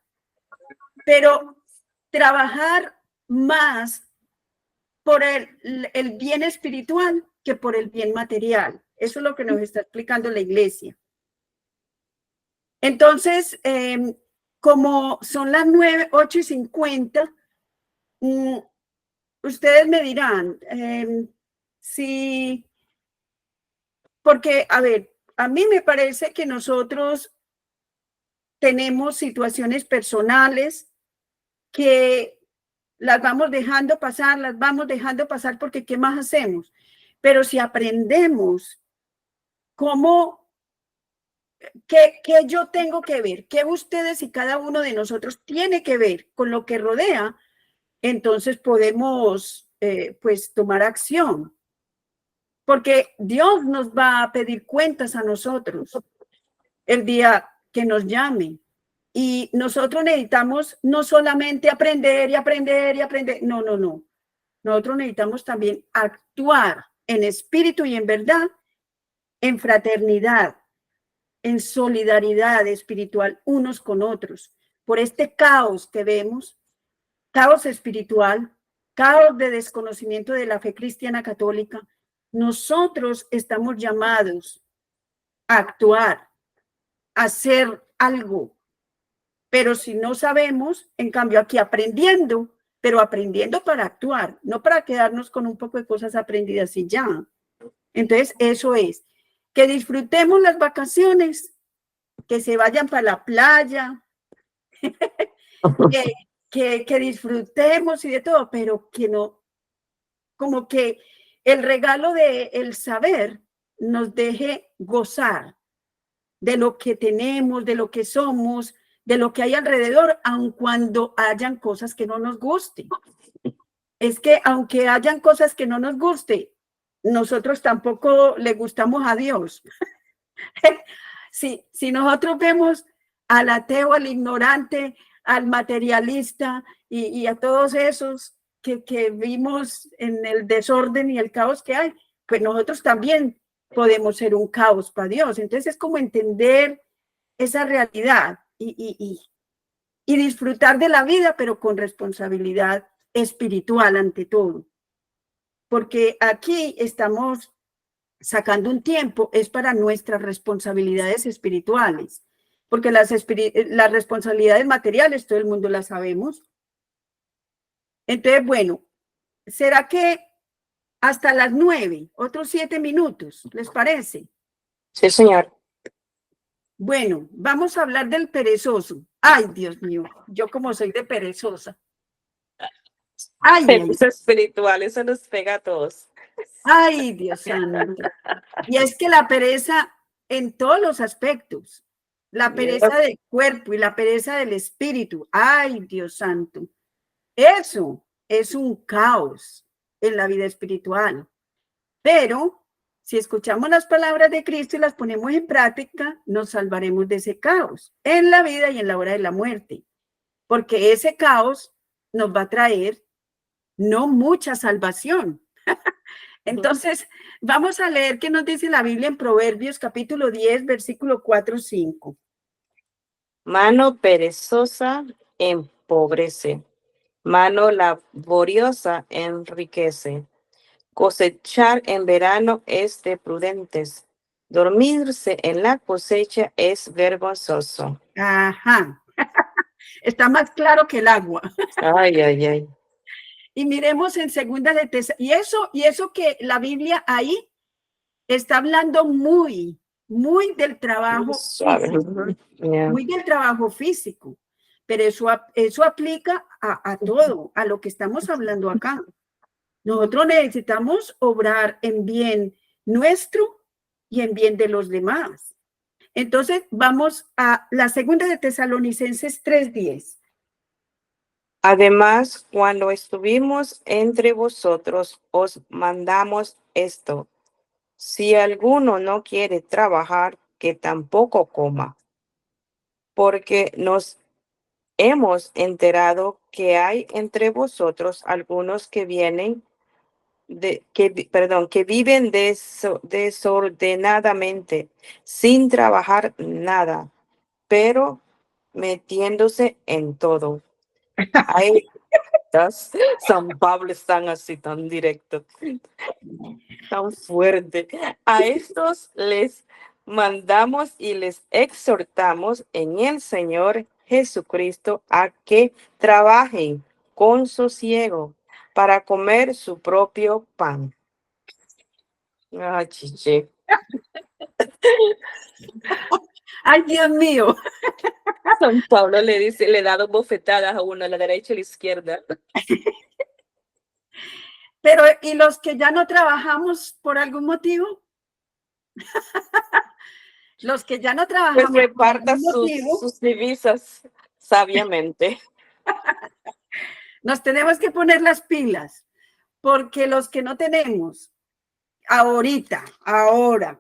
pero trabajar más por el bien espiritual que por el bien material. Eso es lo que nos está explicando la iglesia. Entonces, como son las 8:50, ustedes me dirán si, porque, a ver, a mí me parece que nosotros tenemos situaciones personales que las vamos dejando pasar porque ¿qué más hacemos? Pero si aprendemos qué yo tengo que ver, qué ustedes y cada uno de nosotros tiene que ver con lo que rodea, entonces podemos pues tomar acción. Porque Dios nos va a pedir cuentas a nosotros el día que nos llame. Y nosotros necesitamos no solamente aprender y aprender y aprender. No. Nosotros necesitamos también actuar en espíritu y en verdad, en fraternidad, en solidaridad espiritual unos con otros. Por este caos que vemos, caos espiritual, caos de desconocimiento de la fe cristiana católica, nosotros estamos llamados a actuar, a hacer algo. Pero si no sabemos, en cambio aquí aprendiendo, pero aprendiendo para actuar, no para quedarnos con un poco de cosas aprendidas y ya. Entonces, eso es. que disfrutemos las vacaciones, que se vayan para la playa, que disfrutemos y de todo, pero que no, como que el regalo de el saber nos deje gozar de lo que tenemos, de lo que somos, de lo que hay alrededor, aun cuando hayan cosas que no nos gusten. Es que aunque hayan cosas que no nos guste, nosotros tampoco le gustamos a Dios. Si nosotros vemos al ateo, al ignorante, al materialista y a todos esos que vimos en el desorden y el caos que hay, pues nosotros también podemos ser un caos para Dios. Entonces es como entender esa realidad y disfrutar de la vida, pero con responsabilidad espiritual ante todo. Porque aquí estamos sacando un tiempo, es para nuestras responsabilidades espirituales, porque las responsabilidades materiales todo el mundo las sabemos. Entonces, bueno, ¿será que hasta las 9, otros 7 minutos, les parece? Sí, señor. Bueno, vamos a hablar del perezoso. Ay, Dios mío, yo como soy de perezosa. Ay, Pereza espiritual, eso nos pega a todos. ay, Dios santo. Y es que la pereza en todos los aspectos, la pereza del cuerpo y la pereza del espíritu, ay, Dios santo, eso es un caos en la vida espiritual. Pero si escuchamos las palabras de Cristo y las ponemos en práctica, nos salvaremos de ese caos en la vida y en la hora de la muerte, porque ese caos nos va a traer no mucha salvación. Entonces, vamos a leer qué nos dice la Biblia en Proverbios capítulo 10, versículo 4-5. Mano perezosa empobrece, mano laboriosa enriquece. Cosechar en verano es de prudentes, dormirse en la cosecha es vergonzoso. Ajá, está más claro que el agua. Ay, ay, ay. Y miremos en segunda de Tesalonicenses, y eso que la Biblia ahí está hablando muy del trabajo Suave. físico, Yeah. muy del trabajo físico, pero eso aplica a todo, a lo que estamos hablando acá. Nosotros necesitamos obrar en bien nuestro y en bien de los demás. Entonces, vamos a la segunda de Tesalonicenses 3:10. Además, cuando estuvimos entre vosotros, os mandamos esto. Si alguno no quiere trabajar, que tampoco coma, porque nos hemos enterado que hay entre vosotros algunos que viven desordenadamente, sin trabajar nada, pero metiéndose en todo. Ay, San Pablo es tan así, tan directo, tan fuerte. A estos les mandamos y les exhortamos en el Señor Jesucristo a que trabajen con sosiego para comer su propio pan. Ah, chiche. Ay, Dios mío. San Pablo le dice, le da 2 bofetadas a uno, a la derecha y a la izquierda. Pero, ¿y los que ya no trabajamos por algún motivo? Los que ya no Pues trabajamos por reparta algún motivo, sus divisas sabiamente. nos tenemos que poner las pilas, porque los que no tenemos ahora,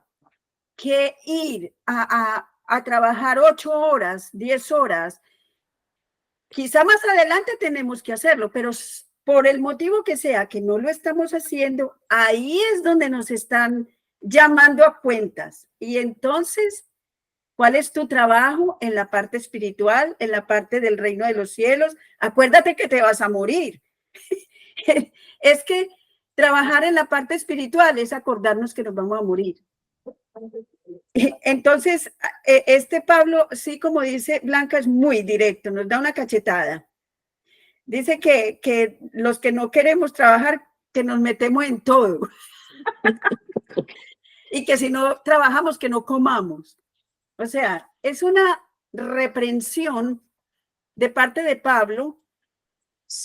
que ir a trabajar 8 horas, 10 horas, quizá más adelante tenemos que hacerlo, pero por el motivo que sea que no lo estamos haciendo, ahí es donde nos están llamando a cuentas. Y entonces, ¿cuál es tu trabajo en la parte espiritual, en la parte del reino de los cielos? Acuérdate que te vas a morir. Es que trabajar en la parte espiritual es acordarnos que nos vamos a morir. Entonces, este Pablo, sí, como dice Blanca, es muy directo, nos da una cachetada. Dice que los que no queremos trabajar, que nos metemos en todo. y que si no trabajamos, que no comamos. O sea, es una reprensión de parte de Pablo,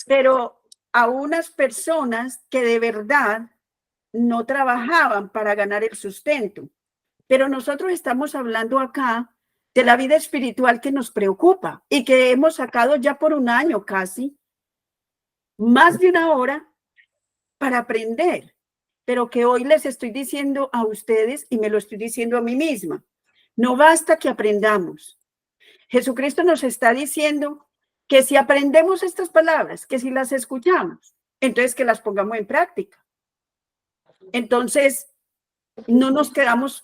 pero a unas personas que de verdad no trabajaban para ganar el sustento. Pero nosotros estamos hablando acá de la vida espiritual que nos preocupa y que hemos sacado ya por un año casi, más de una hora para aprender, pero que hoy les estoy diciendo a ustedes y me lo estoy diciendo a mí misma. No basta que aprendamos. Jesucristo nos está diciendo que si aprendemos estas palabras, que si las escuchamos, entonces que las pongamos en práctica. Entonces, no nos quedemos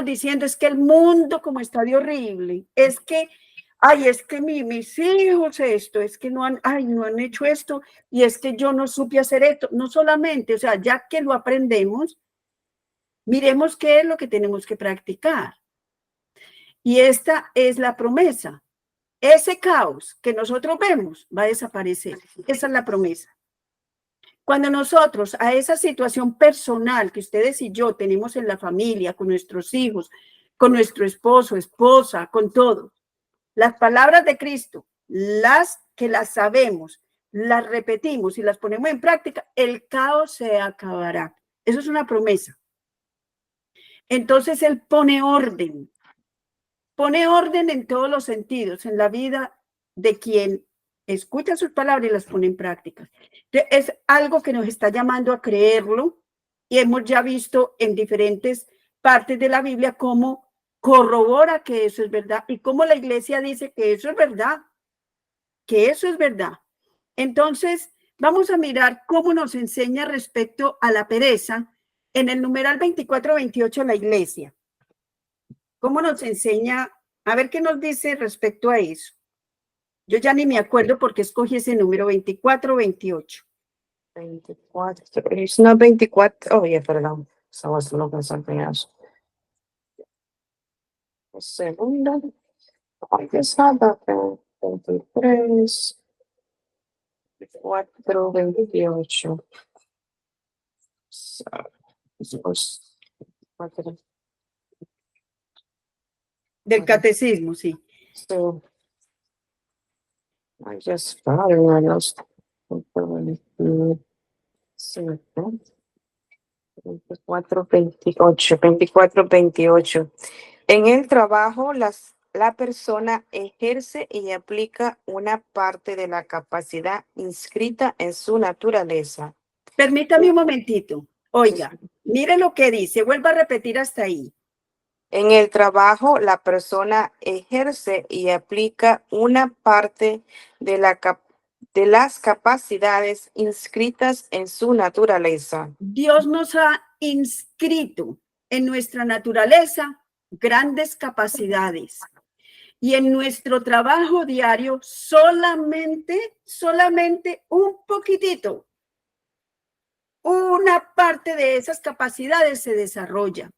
diciendo, es que el mundo como está de horrible, es que, ay, es que mis hijos esto, es que no han hecho esto, y es que yo no supe hacer esto. No solamente, o sea, ya que lo aprendemos, miremos qué es lo que tenemos que practicar. Y esta es la promesa. Ese caos que nosotros vemos va a desaparecer. Esa es la promesa. Cuando nosotros a esa situación personal que ustedes y yo tenemos en la familia, con nuestros hijos, con nuestro esposo, esposa, con todo, las palabras de Cristo, las que las sabemos, las repetimos y las ponemos en práctica, el caos se acabará. Eso es una promesa. Entonces Él pone orden en todos los sentidos, en la vida de quien escucha sus palabras y las pone en práctica. Es algo que nos está llamando a creerlo y hemos ya visto en diferentes partes de la Biblia cómo corrobora que eso es verdad y cómo la iglesia dice que eso es verdad, que eso es verdad. Entonces, vamos a mirar cómo nos enseña respecto a la pereza en el numeral 24-28 la iglesia. ¿Cómo nos enseña? A ver qué nos dice respecto a eso. Yo ya ni me acuerdo porque escogí ese número 24-28. 24. It's not 24. Oh, yeah, perdón. So I was looking at something else. Un segundo. I guess not that 23. 24-28. So, it was 4. Del catecismo, sí. So, I just found it when I lost. 24-28. En el trabajo, la persona ejerce y aplica una parte de la capacidad inscrita en su naturaleza. Permítame un momentito. Oiga, mire lo que dice. Vuelva a repetir hasta ahí. En el trabajo, la persona ejerce y aplica una parte de las capacidades inscritas en su naturaleza. Dios nos ha inscrito en nuestra naturaleza grandes capacidades. Y en nuestro trabajo diario solamente un poquitito, una parte de esas capacidades se desarrolla.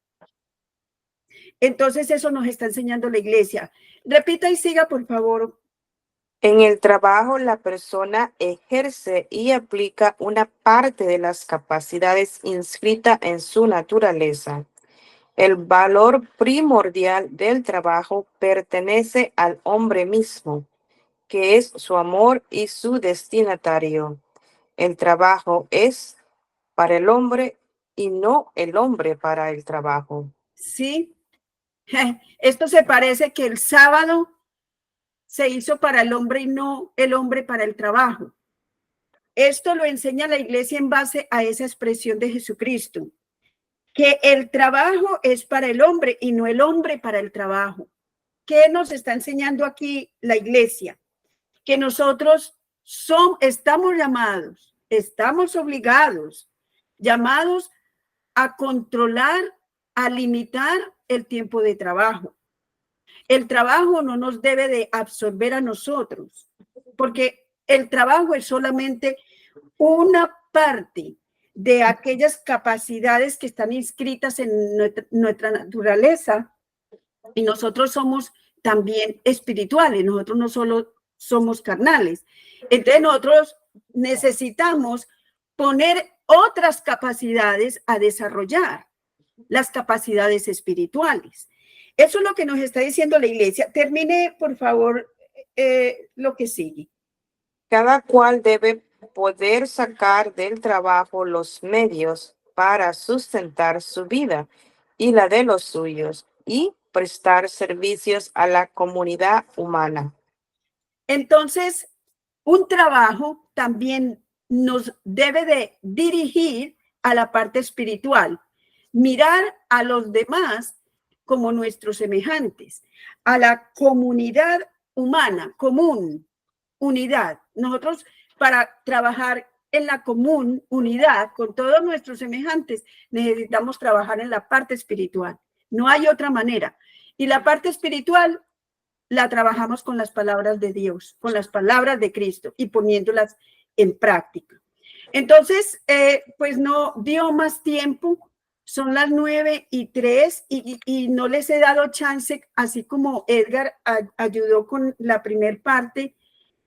Entonces eso nos está enseñando la iglesia. Repita y siga, por favor. En el trabajo, la persona ejerce y aplica una parte de las capacidades inscritas en su naturaleza. El valor primordial del trabajo pertenece al hombre mismo, que es su amor y su destinatario. El trabajo es para el hombre y no el hombre para el trabajo. Sí, esto se parece que el sábado se hizo para el hombre y no el hombre para el trabajo. Esto lo enseña la iglesia en base a esa expresión de Jesucristo, que el trabajo es para el hombre y no el hombre para el trabajo. ¿Qué nos está enseñando aquí la iglesia? Que nosotros estamos llamados, estamos obligados, llamados a controlar, a limitar el tiempo de trabajo. El trabajo no nos debe de absorber a nosotros, porque el trabajo es solamente una parte de aquellas capacidades que están inscritas en nuestra naturaleza y nosotros somos también espirituales, nosotros no solo somos carnales. Entonces nosotros necesitamos poner otras capacidades a desarrollar. las capacidades espirituales. Eso es lo que nos está diciendo la iglesia. Termine, por favor, lo que sigue. Cada cual debe poder sacar del trabajo los medios para sustentar su vida y la de los suyos y prestar servicios a la comunidad humana. Entonces, un trabajo también nos debe de dirigir a la parte espiritual, mirar a los demás como nuestros semejantes, a la comunidad humana, común, unidad. Nosotros para trabajar en la común unidad con todos nuestros semejantes necesitamos trabajar en la parte espiritual. No hay otra manera. Y la parte espiritual la trabajamos con las palabras de Dios, con las palabras de Cristo y poniéndolas en práctica. Entonces, pues no dio más tiempo, son las 9:03 y no les he dado chance, así como Edgar ayudó con la primer parte,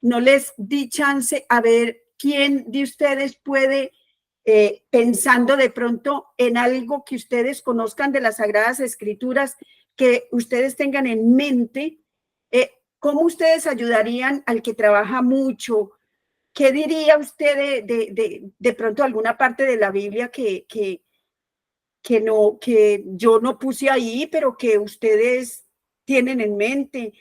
no les di chance a ver quién de ustedes puede, pensando de pronto en algo que ustedes conozcan de las Sagradas Escrituras, que ustedes tengan en mente. ¿Cómo ustedes ayudarían al que trabaja mucho? ¿Qué diría usted de pronto alguna parte de la Biblia que yo no puse ahí, pero que ustedes tienen en mente?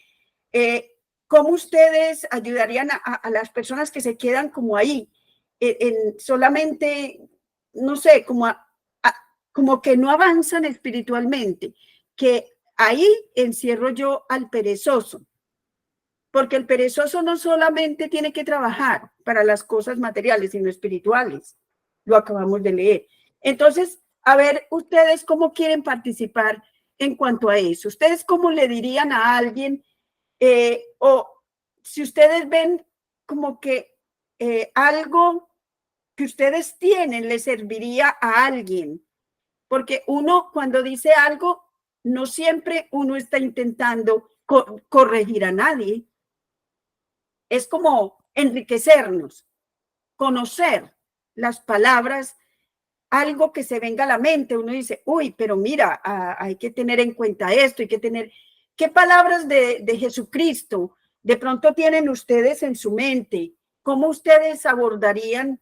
¿Cómo ustedes ayudarían a las personas que se quedan como ahí, solamente, no sé, como que no avanzan espiritualmente? Que ahí encierro yo al perezoso. Porque el perezoso no solamente tiene que trabajar para las cosas materiales, sino espirituales. Lo acabamos de leer. Entonces, a ver, ustedes cómo quieren participar en cuanto a eso. ¿Ustedes cómo le dirían a alguien? O si ustedes ven como que algo que ustedes tienen le serviría a alguien. Porque uno cuando dice algo, no siempre uno está intentando corregir a nadie. Es como enriquecernos, conocer las palabras, algo que se venga a la mente. Uno dice, uy, pero mira, hay que tener en cuenta esto, hay que tener, ¿qué palabras de Jesucristo de pronto tienen ustedes en su mente? ¿Cómo ustedes abordarían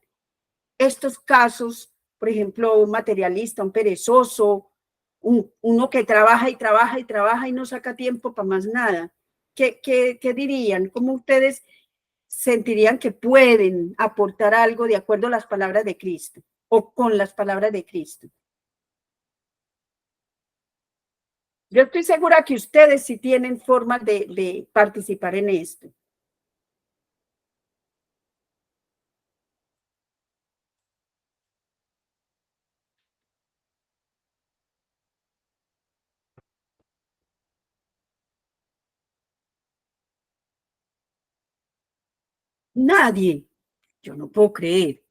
estos casos? Por ejemplo, un materialista, un perezoso, uno que trabaja y trabaja y trabaja y no saca tiempo para más nada. ¿Qué dirían? ¿Cómo ustedes sentirían que pueden aportar algo de acuerdo a las palabras de Cristo o con las palabras de Cristo? Yo estoy segura que ustedes sí tienen formas de participar en esto. Nadie. Yo no puedo creer.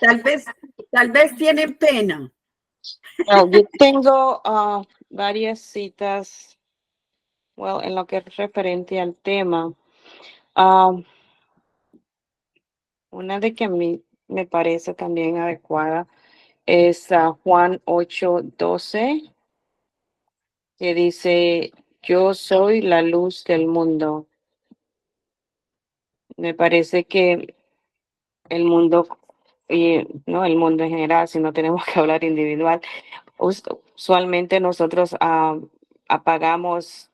Tal vez tienen pena. Well, yo tengo varias citas, en lo que es referente al tema. Una de que a mí me parece también adecuada es Juan 8:12, que dice, yo soy la luz del mundo. Me parece que el mundo, y no el mundo en general, sino tenemos que hablar individual. Usualmente nosotros apagamos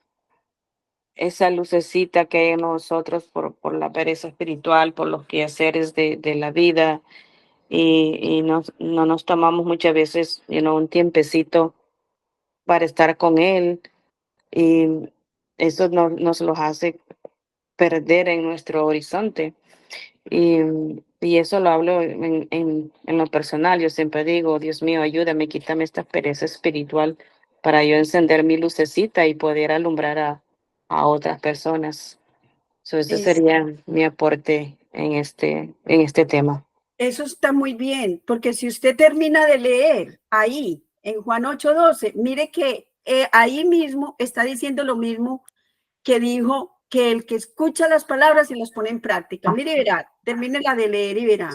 esa lucecita que hay en nosotros por la pereza espiritual, por los quehaceres de la vida, y no nos tomamos muchas veces, un tiempecito para estar con él, y eso nos los hace perder en nuestro horizonte. Y, y eso lo hablo en lo personal. Yo siempre digo, Dios mío, ayúdame, quítame esta pereza espiritual para yo encender mi lucecita y poder alumbrar a otras personas. Ese Es, sería mi aporte en este tema. Eso está muy bien, porque si usted termina de leer ahí, en Juan 8:12, mire que ahí mismo está diciendo lo mismo que dijo, que el que escucha las palabras y las pone en práctica. Mire, verá, termínela de leer y verá.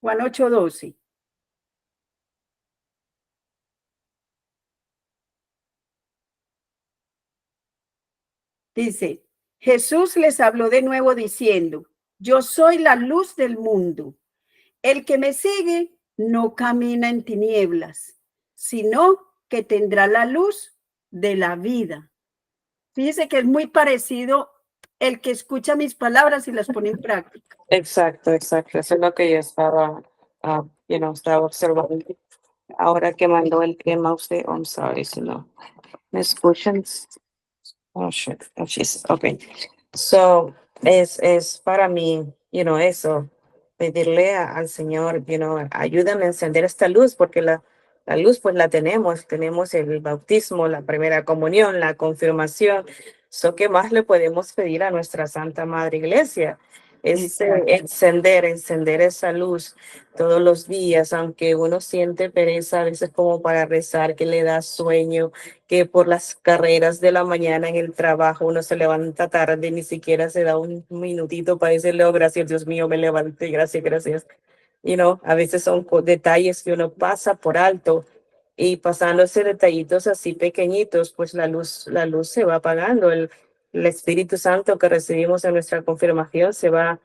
Juan 8:12. Dice, Jesús les habló de nuevo diciendo, yo soy la luz del mundo. El que me sigue no camina en tinieblas, sino que tendrá la luz de la vida. Fíjese que es muy parecido el que escucha mis palabras y las pone en práctica. Exacto, exacto. Eso es lo que yo estaba, estaba observando. Ahora que mandó el tema usted, I'm sorry, si no me escuchan. Oh, shit. Oh, jeez. Okay. So, es para mí, eso, pedirle al Señor, ayúdame a encender esta luz, porque la luz, pues la tenemos el bautismo, la primera comunión, la confirmación. So, ¿qué más le podemos pedir a nuestra Santa Madre Iglesia? Es encender esa luz todos los días, aunque uno siente pereza a veces como para rezar, que le da sueño, que por las carreras de la mañana en el trabajo uno se levanta tarde y ni siquiera se da un minutito para decirle, oh, gracias, Dios mío, me levanté, gracias, gracias. A veces son detalles que uno pasa por alto y pasando esos detallitos así pequeñitos, pues la luz se va apagando. El Espíritu Santo que recibimos en nuestra confirmación se va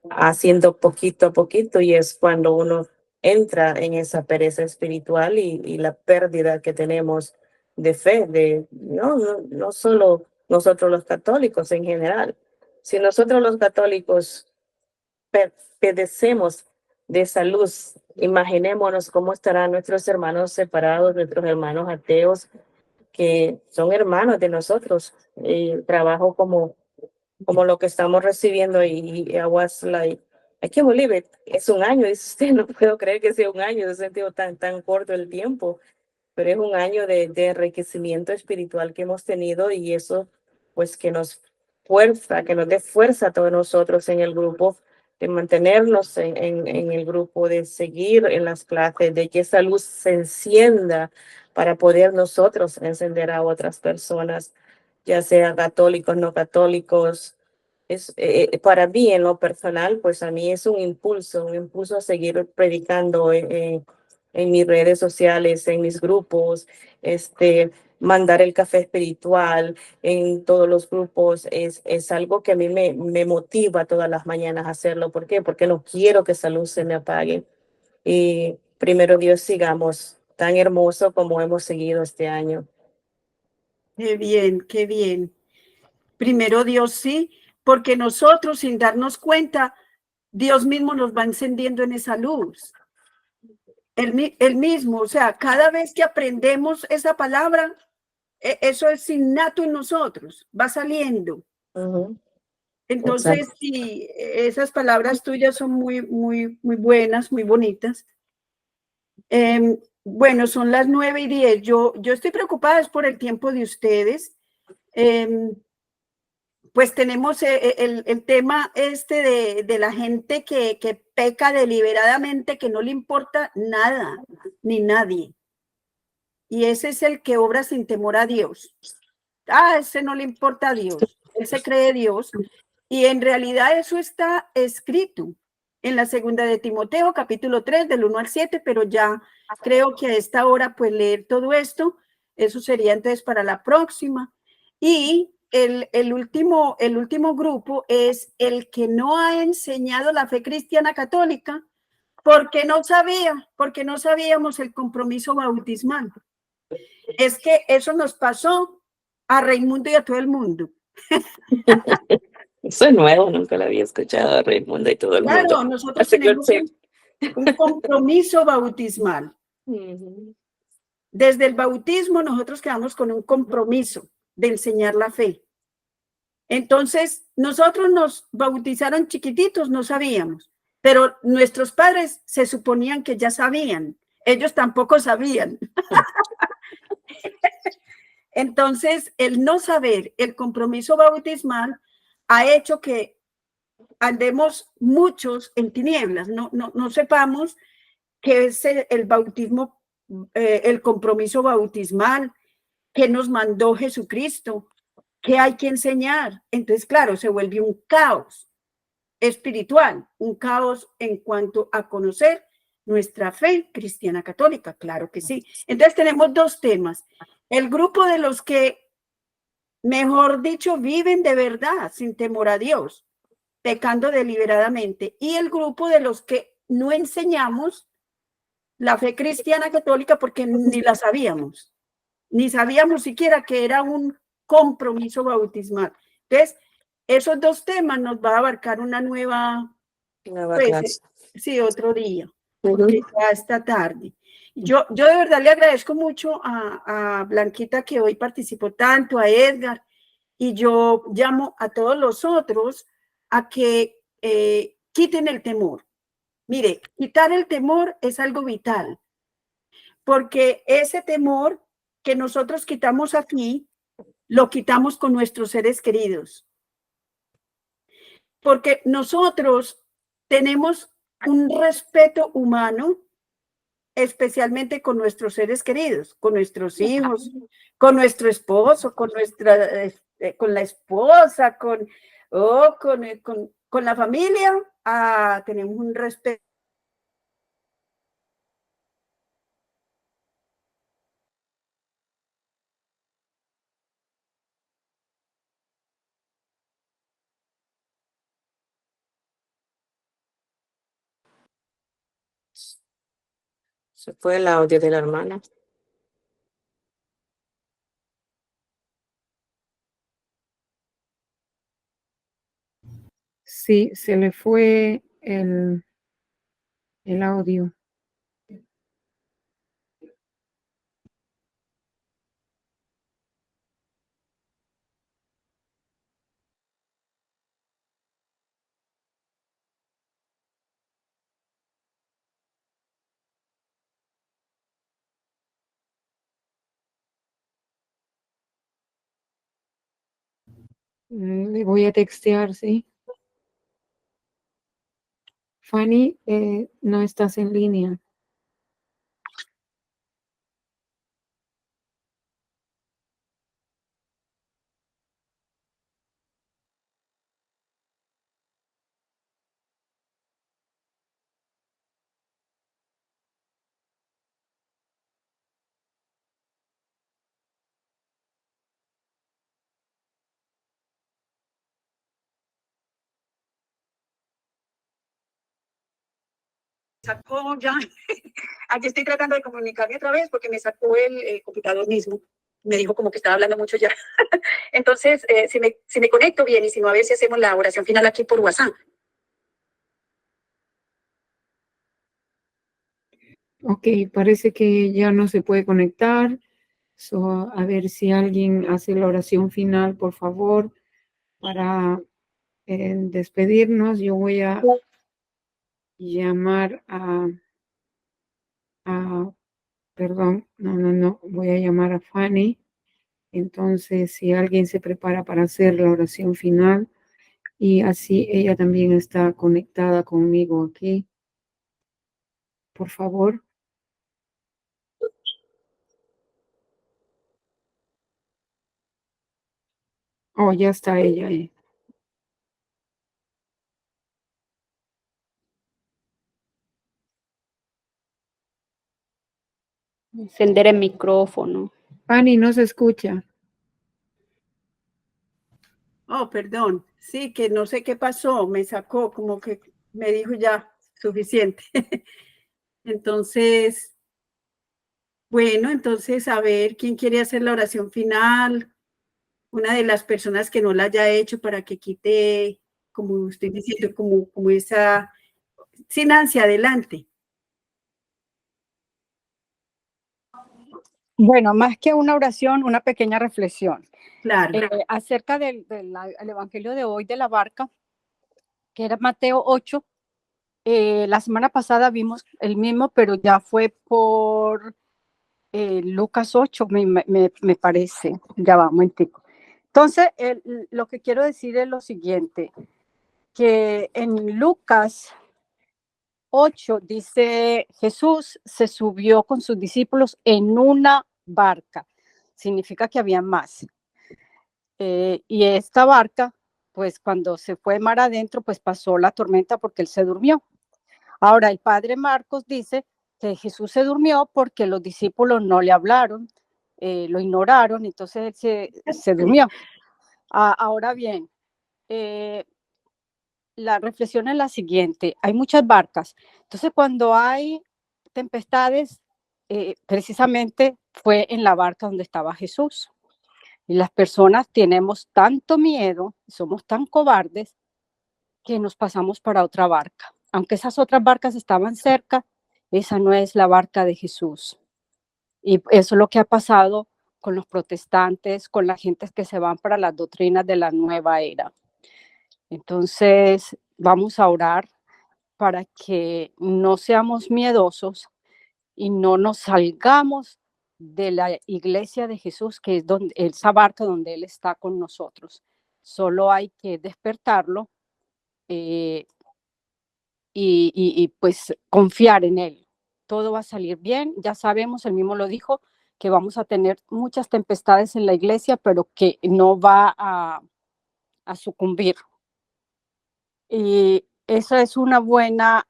haciendo poquito a poquito y es cuando uno entra en esa pereza espiritual y la pérdida que tenemos de fe, no solo nosotros los católicos en general. Si nosotros los católicos padecemos de esa luz, imaginémonos cómo estarán nuestros hermanos separados, nuestros hermanos ateos, que son hermanos de nosotros. El trabajo como lo que estamos recibiendo y I was like, I can't believe it. Es un año, dice usted, no puedo creer que sea un año, de sentido tan corto el tiempo, pero es un año de enriquecimiento espiritual que hemos tenido y eso pues que nos dé fuerza a todos nosotros en el grupo, de mantenernos en el grupo, de seguir en las clases, de que esa luz se encienda para poder nosotros encender a otras personas, ya sea católicos, no católicos. Para mí en lo personal, pues a mí es un impulso a seguir predicando en mis redes sociales, en mis grupos, mandar el café espiritual en todos los grupos, es algo que a mí me motiva todas las mañanas a hacerlo. ¿Por qué? Porque no quiero que esa luz se me apague. Y primero Dios, sigamos tan hermoso como hemos seguido este año. Qué bien, qué bien. Primero Dios, sí, porque nosotros sin darnos cuenta, Dios mismo nos va encendiendo en esa luz. Él mismo, o sea, cada vez que aprendemos esa palabra, eso es innato en nosotros, va saliendo. Entonces, Exacto. sí, esas palabras tuyas son muy, muy, muy buenas, muy bonitas. Bueno, son las 9:10. Yo estoy preocupada por el tiempo de ustedes. Pues tenemos el tema de la gente que peca deliberadamente, que no le importa nada ni nadie. Y ese es el que obra sin temor a Dios. Ese no le importa a Dios. Él se cree Dios. Y en realidad eso está escrito en la segunda de Timoteo, capítulo 3, del 1 al 7, pero ya creo que a esta hora, pues leer todo esto, eso sería entonces para la próxima. Y el último grupo es el que no ha enseñado la fe cristiana católica porque no sabíamos el compromiso bautismal. Es que eso nos pasó a Raimundo y a todo el mundo. Eso es nuevo, nunca lo había escuchado a Raimundo y todo el mundo. Claro, nosotros tenemos un compromiso bautismal. Desde el bautismo nosotros quedamos con un compromiso de enseñar la fe. Entonces, nosotros nos bautizaron chiquititos, no sabíamos, pero nuestros padres se suponían que ya sabían. Ellos tampoco sabían. Entonces, el no saber el compromiso bautismal ha hecho que andemos muchos en tinieblas, no sepamos qué es el bautismo, el compromiso bautismal que nos mandó Jesucristo, que hay que enseñar. Entonces, claro, se vuelve un caos. espiritual, un caos en cuanto a conocer nuestra fe cristiana católica, claro que sí. Entonces tenemos dos temas. El grupo de los que, mejor dicho, viven de verdad, sin temor a Dios, pecando deliberadamente, y el grupo de los que no enseñamos la fe cristiana católica porque ni la sabíamos, ni sabíamos siquiera que era un compromiso bautismal. Entonces, esos dos temas nos va a abarcar una nueva, Nueva pues, clase. sí, otro día, porque ya está tarde. Yo de verdad le agradezco mucho a Blanquita que hoy participó tanto, a Edgar, y yo llamo a todos los otros a que quiten el temor. Mire, quitar el temor es algo vital, porque ese temor que nosotros quitamos aquí, lo quitamos con nuestros seres queridos. Porque nosotros tenemos un respeto humano, especialmente con nuestros seres queridos, con nuestros hijos, con nuestro esposo, con con la esposa, con la familia. Tenemos un respeto. Se fue el audio de la hermana. Sí, se le fue el audio. Le voy a textear, ¿sí? Fanny, no estás en línea. Sacó ya, aquí estoy tratando de comunicarme otra vez porque me sacó el computador mismo. Me dijo como que estaba hablando mucho ya. Entonces, si me conecto bien y si no, a ver si hacemos la oración final aquí por WhatsApp. Ok, parece que ya no se puede conectar. So, a ver si alguien hace la oración final, por favor, para despedirnos. Yo voy a llamar perdón, no, voy a llamar a Fanny. Entonces, si alguien se prepara para hacer la oración final, y así ella también está conectada conmigo aquí. Por favor. Oh, ya está ella ahí. Encender el micrófono. Fanny, no se escucha. Oh, perdón. Sí, que no sé qué pasó. Me sacó, como que me dijo ya suficiente. Entonces, bueno, entonces a ver quién quiere hacer la oración final. Una de las personas que no la haya hecho para que quite, como estoy diciendo, como esa sin ansia, adelante. Bueno, más que una oración, una pequeña reflexión. Claro. Acerca del Evangelio de hoy de la barca, que era Mateo 8. La semana pasada vimos el mismo, pero ya fue por Lucas 8, me parece. Ya va, un momentico. Entonces, lo que quiero decir es lo siguiente, que en Lucas 8 dice, Jesús se subió con sus discípulos en una barca. Significa que había más. Y esta barca pues cuando se fue mar adentro, pues pasó la tormenta porque él se durmió. Ahora, el padre Marcos dice que Jesús se durmió porque los discípulos no le hablaron, lo ignoraron, entonces él se durmió. Ahora bien, la reflexión es la siguiente, hay muchas barcas, entonces cuando hay tempestades, precisamente fue en la barca donde estaba Jesús. Y las personas tenemos tanto miedo, somos tan cobardes, que nos pasamos para otra barca. Aunque esas otras barcas estaban cerca, esa no es la barca de Jesús. Y eso es lo que ha pasado con los protestantes, con la gente que se van para las doctrinas de la nueva era. Entonces, vamos a orar para que no seamos miedosos y no nos salgamos de la iglesia de Jesús, que es donde, esa barca donde Él está con nosotros. Solo hay que despertarlo y pues confiar en Él. Todo va a salir bien. Ya sabemos, Él mismo lo dijo, que vamos a tener muchas tempestades en la iglesia, pero que no va a sucumbir. Y esa es una buena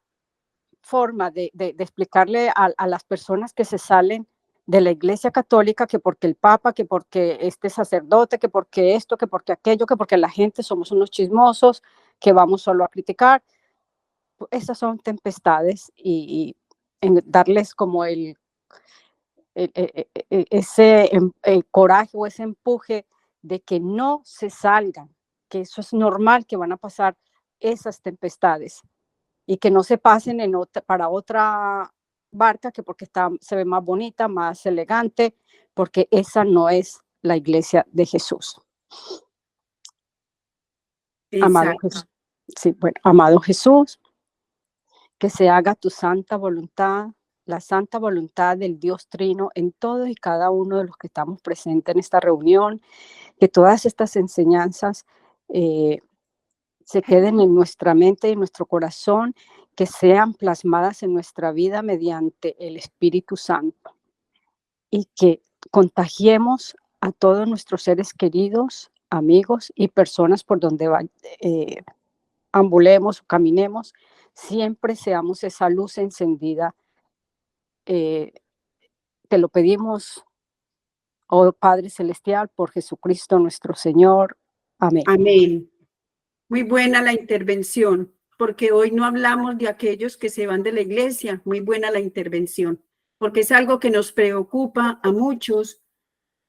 forma de explicarle a las personas que se salen de la iglesia católica, que porque el papa, que porque este sacerdote, que porque esto, que porque aquello, que porque la gente somos unos chismosos, que vamos solo a criticar. Esas son tempestades y en darles como ese coraje o ese empuje de que no se salgan, que eso es normal, que van a pasar esas tempestades y que no se pasen para otra barca, que porque se ve más bonita, más elegante, porque esa no es la iglesia de Jesús. Amado Jesús, sí, bueno, amado Jesús, que se haga tu santa voluntad, la santa voluntad del Dios Trino en todos y cada uno de los que estamos presentes en esta reunión, que todas estas enseñanzas se queden en nuestra mente y en nuestro corazón, que sean plasmadas en nuestra vida mediante el Espíritu Santo y que contagiemos a todos nuestros seres queridos, amigos y personas por donde ambulemos o caminemos, siempre seamos esa luz encendida. Te lo pedimos, oh Padre Celestial, por Jesucristo nuestro Señor. Amén. Amén. Muy buena la intervención, porque hoy no hablamos de aquellos que se van de la iglesia. Muy buena la intervención, porque es algo que nos preocupa a muchos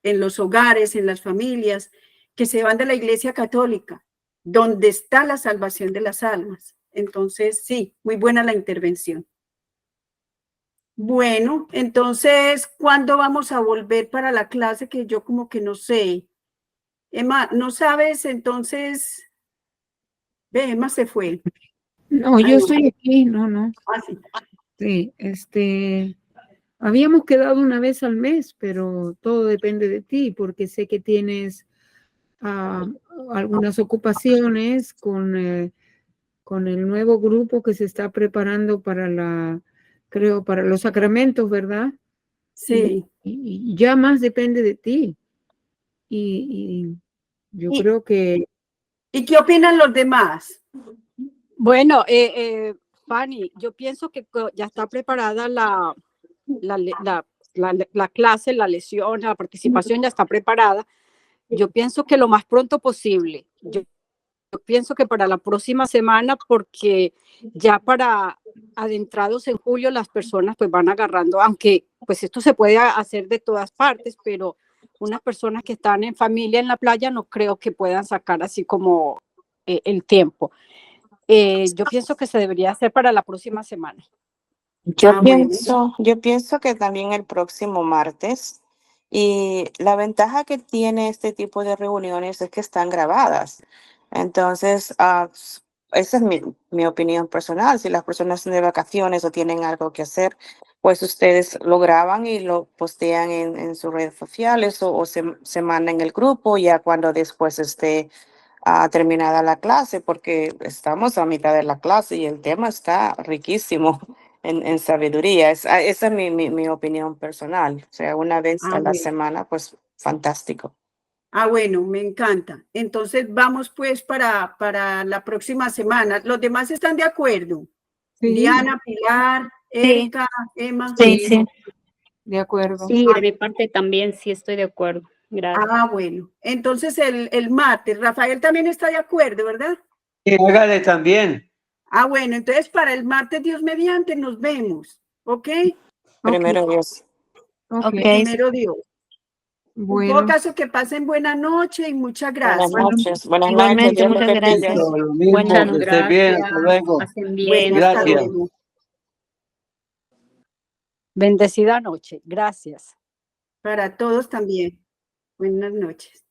en los hogares, en las familias, que se van de la iglesia católica, donde está la salvación de las almas. Entonces, sí, muy buena la intervención. Bueno, entonces, ¿cuándo vamos a volver para la clase? Que yo como que no sé. Emma, ¿no sabes? Entonces, Emma se fue. No, yo estoy aquí, no. Sí. Sí, habíamos quedado una vez al mes, pero todo depende de ti, porque sé que tienes algunas ocupaciones con el nuevo grupo que se está preparando creo, para los sacramentos, ¿verdad? Sí. Y ya más depende de ti. Y yo creo que... ¿Y qué opinan los demás? Bueno, Fanny, yo pienso que ya está preparada la clase, la lección, la participación ya está preparada. Yo pienso que lo más pronto posible. Yo pienso que para la próxima semana, porque ya para adentrados en julio las personas pues van agarrando, aunque pues esto se puede hacer de todas partes, pero unas personas que están en familia en la playa no creo que puedan sacar así como el tiempo. Yo pienso que se debería hacer para la próxima semana. Yo pienso que también el próximo martes. Y la ventaja que tiene este tipo de reuniones es que están grabadas. Entonces, esa es mi opinión personal. Si las personas están de vacaciones o tienen algo que hacer, pues ustedes lo graban y lo postean en sus redes sociales o se mandan en el grupo ya cuando después esté terminada la clase, porque estamos a mitad de la clase y el tema está riquísimo en sabiduría. Esa es mi opinión personal. O sea, una vez a la semana, pues fantástico. Ah, bueno, me encanta. Entonces vamos pues para la próxima semana. ¿Los demás están de acuerdo? Sí, Diana, Pilar, Erika, Emma. Sí, sí. de acuerdo. Sí, de mi parte también sí estoy de acuerdo. Gracias. Ah, bueno. Entonces el martes, Rafael también está de acuerdo, ¿verdad? Sí, hágale también. Ah, bueno, entonces para el martes, Dios mediante, nos vemos. ¿Ok? Primero Dios. Ok, Primero Dios. En bueno. todo caso, que pasen buena noche y muchas Buenas gracias. noches. Buenas Igualmente, noches. Dios los muchas gracias. bendiga. Lo mismo, Muchas que esté bien, hasta gracias. luego. Pasen bien. Bueno, hasta Gracias. luego. Bendecida noche. Gracias. Para todos también. Buenas noches.